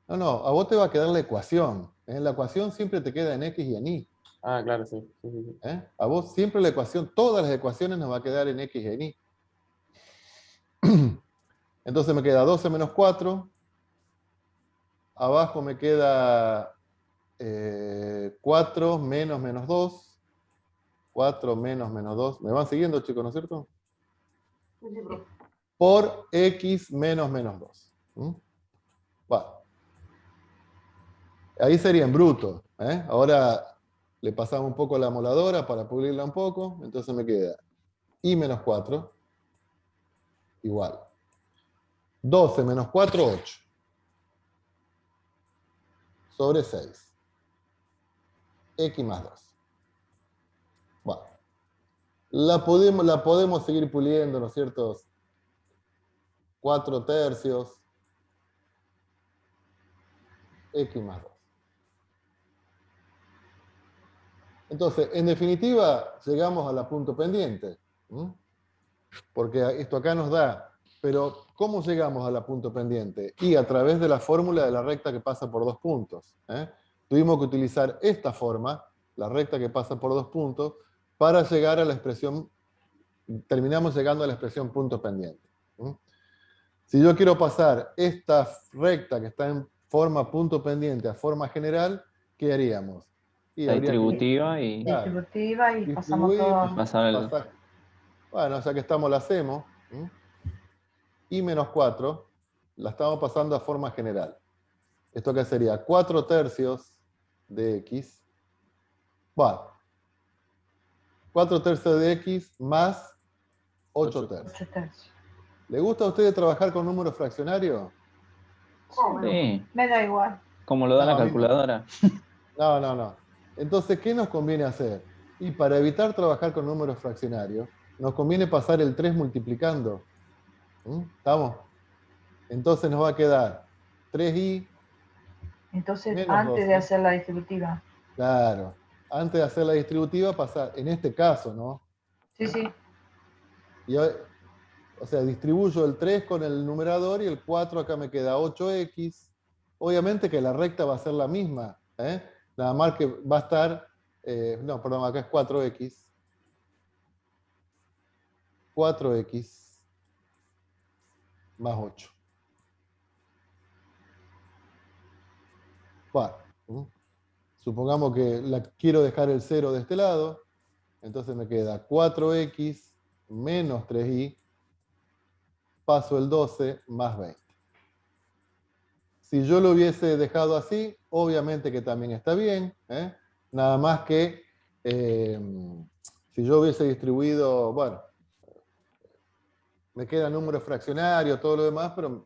No, a vos te va a quedar la ecuación. La ecuación siempre te queda en X y en Y.
Ah, claro, sí. Sí.
A vos siempre la ecuación, todas las ecuaciones nos va a quedar en X y en Y. Entonces me queda 12 menos 4. Abajo me queda 4 menos menos 2. 4 menos menos 2. ¿Me van siguiendo, chicos, no es cierto?
Sí, sí, profe.
Por X menos menos 2. Bueno. Ahí sería en bruto. Ahora le pasamos un poco a la moladora para pulirla un poco. Entonces me queda I menos 4 igual. 12 menos 4, 8. Sobre 6. X más 2. Bueno. La podemos seguir puliendo, ¿no es cierto? 4 tercios. x más 2. Entonces, en definitiva, llegamos a la punto pendiente. ¿Mm? Porque esto acá nos da, pero ¿cómo llegamos a la punto pendiente? Y a través de la fórmula de la recta que pasa por 2 puntos. Tuvimos que utilizar esta forma, la recta que pasa por 2 puntos, para llegar a la expresión, terminamos llegando a la expresión punto pendiente. Si yo quiero pasar esta recta que está en forma punto pendiente a forma general, ¿qué haríamos? Y
La
habría que-
distributiva y
Claro.
Distributiva y pasamos
Distribuir,
todo.
pasar el...
pasar. Bueno, ya que estamos, la hacemos. Y menos 4, la estamos pasando a forma general. ¿Esto qué sería? 4 tercios de x. Bueno, 4 tercios de x más 8 tercios.
8 tercios.
¿Le gusta a usted trabajar con números fraccionarios?
Sí,
Me da igual.
como lo da
No,
la
a mí no.
calculadora.
No. Entonces, ¿qué nos conviene hacer? Y para evitar trabajar con números fraccionarios, nos conviene pasar el 3 multiplicando. ¿Estamos? Entonces nos va a quedar 3i.
Entonces,
Menos
antes
12.
de hacer la distributiva.
Claro. Antes de hacer la distributiva, pasar, en este caso, ¿no?
Sí, sí.
Y, o sea, distribuyo el 3 con el numerador y el 4 acá me queda 8x. Obviamente que la recta va a ser la misma. Nada más que va a estar, no, perdón, acá es 4x. 4x más 8. Bueno, supongamos que quiero dejar el 0 de este lado, entonces me queda 4x menos 3i, paso el 12 más 20. Si yo lo hubiese dejado así, obviamente que también está bien, nada más que si yo hubiese distribuido, bueno, me quedan números fraccionarios, todo lo demás, pero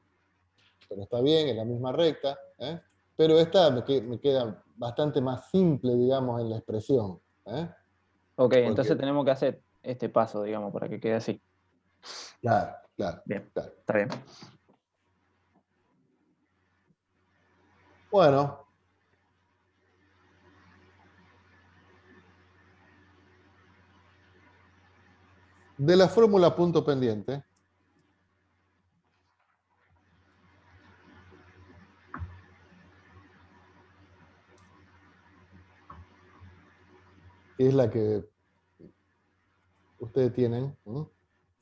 está bien, es la misma recta, pero esta me queda bastante más simple, digamos, en la expresión.
Ok, entonces tenemos que hacer este paso, digamos, para que quede así.
Claro.
Bien,
Claro.
está bien.
Bueno. De la fórmula punto pendiente, que es la que ustedes tienen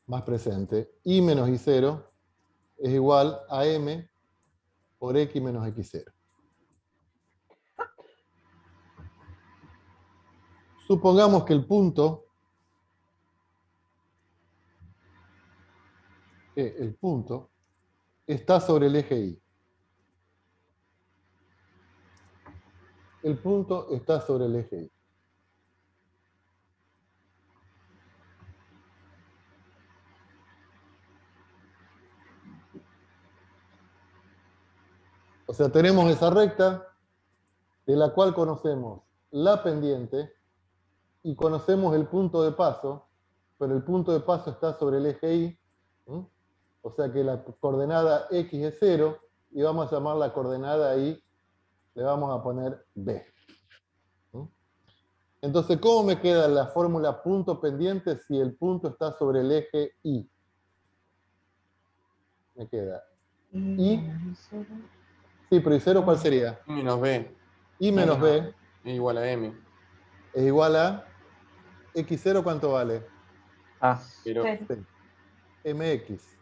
más presente, i menos i0 es igual a m por x menos x0. Supongamos que el punto está sobre el eje y. El punto está sobre el eje y. O sea, tenemos esa recta de la cual conocemos la pendiente y conocemos el punto de paso, pero el punto de paso está sobre el eje y. O sea que la coordenada x es 0 y vamos a llamar la coordenada y, le vamos a poner b. Entonces, ¿cómo me queda la fórmula punto pendiente si el punto está sobre el eje y? Me queda y. Sí, pero ¿y 0 cuál sería?
I menos b.
I menos b
Es igual a m.
es igual a x0, ¿cuánto vale?
Pero
mx.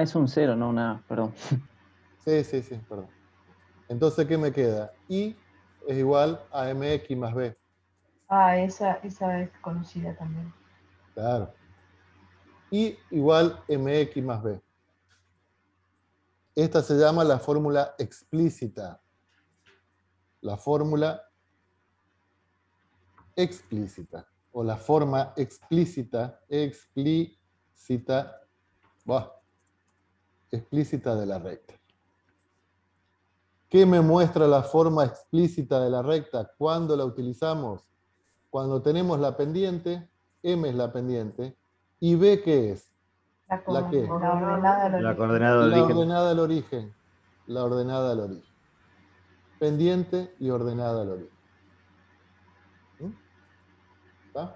Es un 0, no una, perdón.
Sí, perdón. Entonces, ¿qué me queda? I es igual a mx más b.
Esa es conocida también.
Claro. I igual mx más b. Esta se llama la fórmula explícita. La fórmula explícita. O la forma explícita de la recta. ¿Qué me muestra la forma explícita de la recta? ¿Cuándo la utilizamos? Cuando tenemos la pendiente, m es la pendiente, y b, ¿qué es? ¿La qué?
La ordenada del
La
origen.
coordenada de
La
origen.
ordenada del origen. La ordenada del origen. pendiente y ordenada al origen. ¿Está?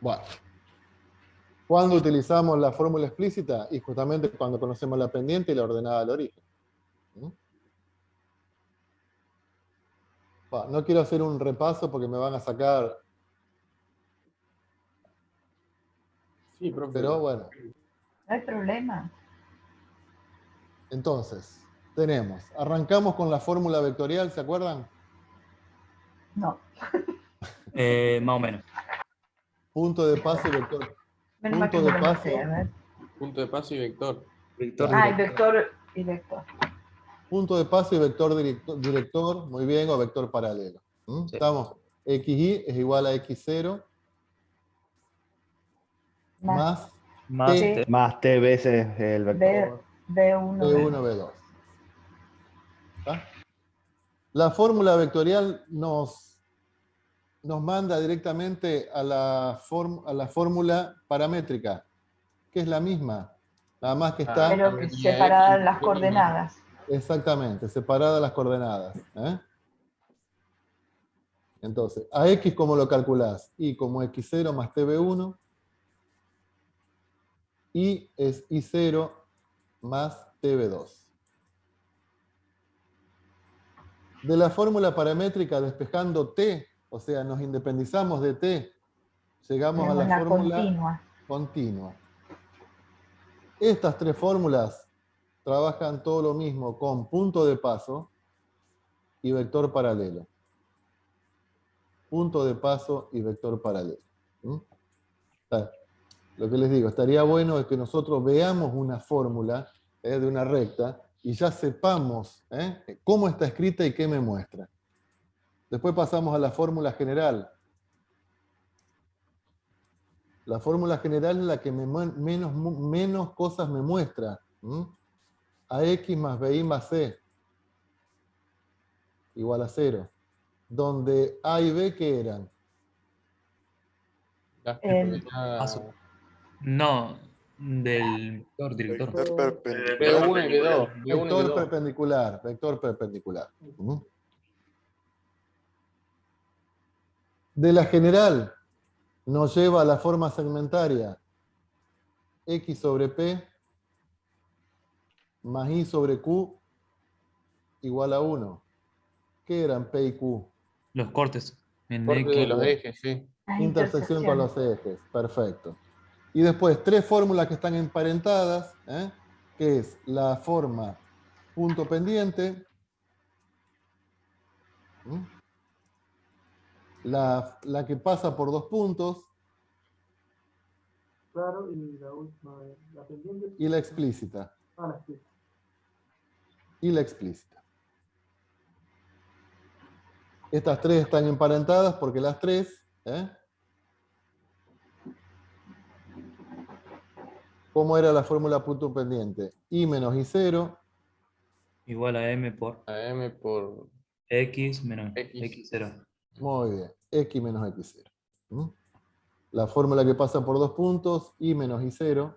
Bueno. ¿Cuándo utilizamos la fórmula explícita? Y justamente cuando conocemos la pendiente y la ordenada al origen. Bueno, no quiero hacer un repaso porque me van a sacar.
Sí, profe.
Pero bueno.
No hay problema.
Entonces, arrancamos con la fórmula vectorial, ¿se acuerdan?
No.
Más o menos.
Punto de paso y vector.
Menos mal que
Punto
no
de
lo
paso.
noté, a ver.
Punto de paso y vector.
Vector
Ah, y
director.
vector y vector.
Punto de paso y vector director, muy bien, o vector paralelo.
Sí.
Estamos, xy es igual a x0 más
Más
Sí.
T.
Más t veces el vector.
B1,
b1, b2. ¿Está? La fórmula vectorial nos manda directamente a la fórmula paramétrica, que es la misma, nada más que está
pero que separadas las coordenadas.
exactamente, separadas las coordenadas. Entonces, a x, ¿cómo lo calculás? Y como x0 más tb1, y es y0 más tb2. De la fórmula paramétrica despejando t, o sea, nos independizamos de t, llegamos a la
La
fórmula continua. Estas tres fórmulas trabajan todo lo mismo con punto de paso y vector paralelo. Punto de paso y vector paralelo. Lo que les digo, estaría bueno es que nosotros veamos una fórmula de una recta y ya sepamos cómo está escrita y qué me muestra. Después pasamos a la fórmula general. La fórmula general es la que menos cosas me muestra. AX más BI más C igual a 0. Donde A y B, ¿qué eran?
Las
El-
coordenadas
No, del vector director.
Vector perpendicular.
B1 y B2. B1 y
Vector
B2.
perpendicular. Vector perpendicular. De la general nos lleva a la forma segmentaria X sobre P más I sobre Q igual a 1. ¿Qué eran P y Q?
Los cortes. En
Corte de
X.
los ejes, sí.
las
Intersección con
intersecciones.
los ejes. Perfecto. Y después tres fórmulas que están emparentadas, que es la forma punto pendiente, la que pasa por dos puntos
Claro, y la última, la pendiente.
y la explícita.
Ah, la explícita.
Y la explícita. Estas tres están emparentadas porque las tres, ¿cómo era la fórmula punto pendiente? I menos I0
Igual a M por
AM por
X menos
X.
X0.
Muy bien, X menos X0. La fórmula que pasa por dos puntos, I menos I0.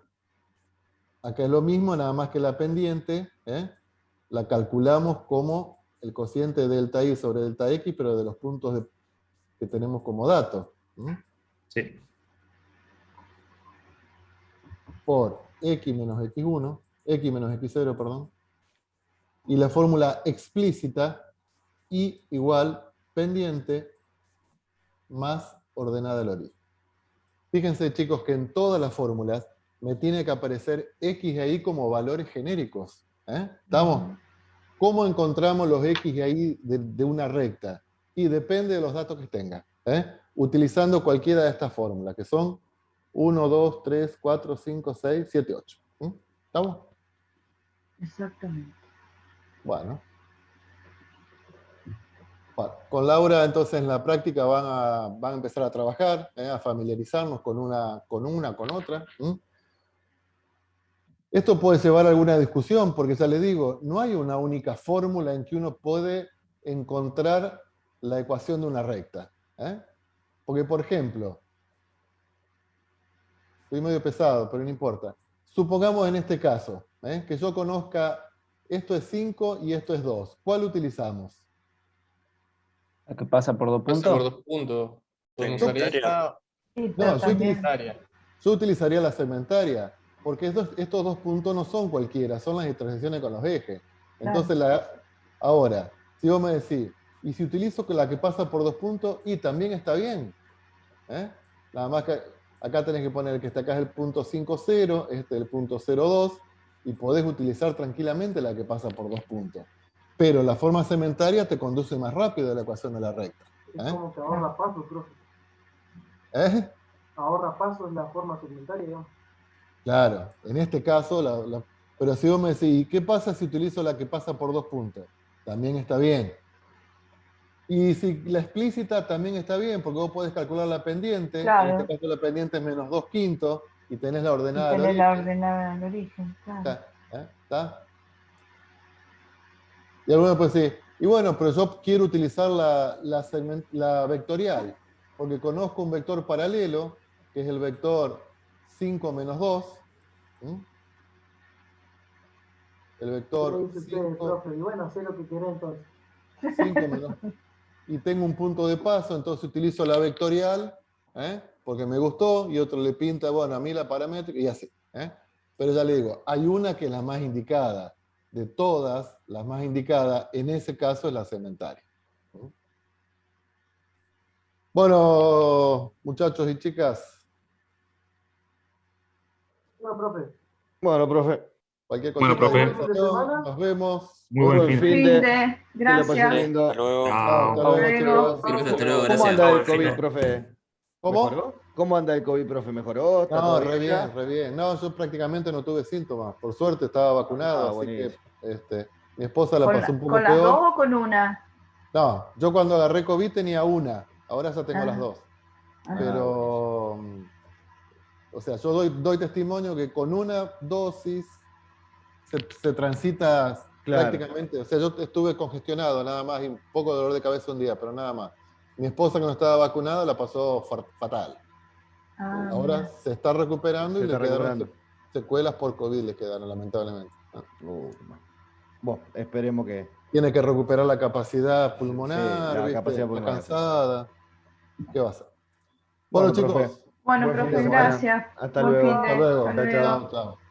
Acá es lo mismo, nada más que la pendiente, la calculamos como el cociente delta I sobre delta X, pero de los puntos que tenemos como dato.
Sí.
Por X menos X1, X menos X0, perdón. Y la fórmula explícita, I igual pendiente más ordenada al origen. Fíjense, chicos, que en todas las fórmulas me tiene que aparecer X y Y como valores genéricos. ¿Estamos? ¿Cómo encontramos los X y Y de una recta? Y depende de los datos que tenga. Utilizando cualquiera de estas fórmulas, que son 1, 2, 3, 4, 5, 6, 7, 8. ¿Estamos?
Exactamente.
Bueno. Con Laura, entonces, en la práctica van a empezar a trabajar, a familiarizarnos con otra. Esto puede llevar a alguna discusión, porque ya les digo, no hay una única fórmula en que uno puede encontrar la ecuación de una recta. Porque, por ejemplo, Estoy medio pesado, pero no importa. Supongamos en este caso, que yo conozca, esto es 5 y esto es 2. ¿Cuál utilizamos?
La que pasa por 2
Pasa por
puntos.
2 puntos. Podemos
Yo
usar
estaría-
esta
Sí,
No,
pero
yo
también.
área.
Yo utilizaría la segmentaria, porque estos 2 puntos no son cualquiera, son las intersecciones con los ejes. Entonces, ahora, si vos me decís, y si utilizo la que pasa por 2 puntos, y también está bien. Nada más que acá tenés que poner que acá es el punto 5, 0, este es el punto 0, 2, y podés utilizar tranquilamente la que pasa por 2 puntos. Pero la forma segmentaria te conduce más rápido a la ecuación de la recta.
Es como que ahorra pasos, profe.
¿Eh?
Ahorra pasos la forma segmentaria, digamos.
Claro, en este caso, pero si vos me decís, ¿y qué pasa si utilizo la que pasa por 2 puntos? También está bien. Y si la explícita también está bien, porque vos podés calcular la pendiente,
Claro.
en este caso la pendiente es menos 2/5, y tenés la
Y
ordenada del
tener la
origen.
ordenada al origen, claro.
¿Está? Y alguno puede decir, y bueno, pero yo quiero utilizar la vectorial, porque conozco un vector paralelo, que es el vector 5 menos 2. El vector
¿Qué dice usted,
5,
profe? Y bueno, sé lo que querés entonces.
5 menos. Y tengo un punto de paso, entonces utilizo la vectorial, porque me gustó, y otro le pinta, bueno, a mí la paramétrica, y así. Pero ya le digo, hay una que es la más indicada. De todas, las más indicadas, en ese caso es la segmentaria. Bueno, muchachos y chicas,
Bueno, profe.
Bueno, profe.
cualquier
Bueno,
cosita de
profe.
Buen fin de
conversación,
semana.
nos vemos.
Muy buen
Buen
fin.
fin
Fin
de.
de.
Que la pasen
Gracias.
lindo.
Hasta luego.
Chao, hasta
Chao.
luego,
Hasta
chicos.
Chicos, hasta luego,
¿Cómo
gracias.
anda el
Buen fin.
COVID, profe?
¿Cómo?
¿Mejoró? ¿Cómo anda el COVID, profe? ¿Mejoró? ¿Está
No,
todo
re
bien ya?
bien, re bien. No, yo prácticamente no tuve síntomas. Por suerte estaba vacunado,
Ah,
así
buenísimo.
que mi esposa la pasó un poco
¿Con las
peor.
dos o con una?
No, yo cuando agarré COVID tenía una, ahora ya tengo
Ah.
las dos.
Ah.
Pero, o sea, yo doy testimonio que con una dosis se transita
Claro.
prácticamente. O sea, yo estuve congestionado nada más y un poco de dolor de cabeza un día, pero nada más. Mi esposa que no estaba vacunada la pasó fatal.
Ah,
Ahora
mira.
se está recuperando
Se
y le
está
quedaron
recuperando.
secuelas por COVID, le quedaron lamentablemente.
Bueno, esperemos que.
Tiene que recuperar la capacidad pulmonar,
Sí, la
¿viste?
capacidad
Está
pulmonar, sí.
cansada. ¿Qué va a hacer? Bueno,
Bueno,
chicos,
profe.
Bueno,
Buen fin de
profe,
semana.
gracias.
Hasta
Buen
luego.
fin de.
hasta luego.
Hasta luego.
Chao, chao.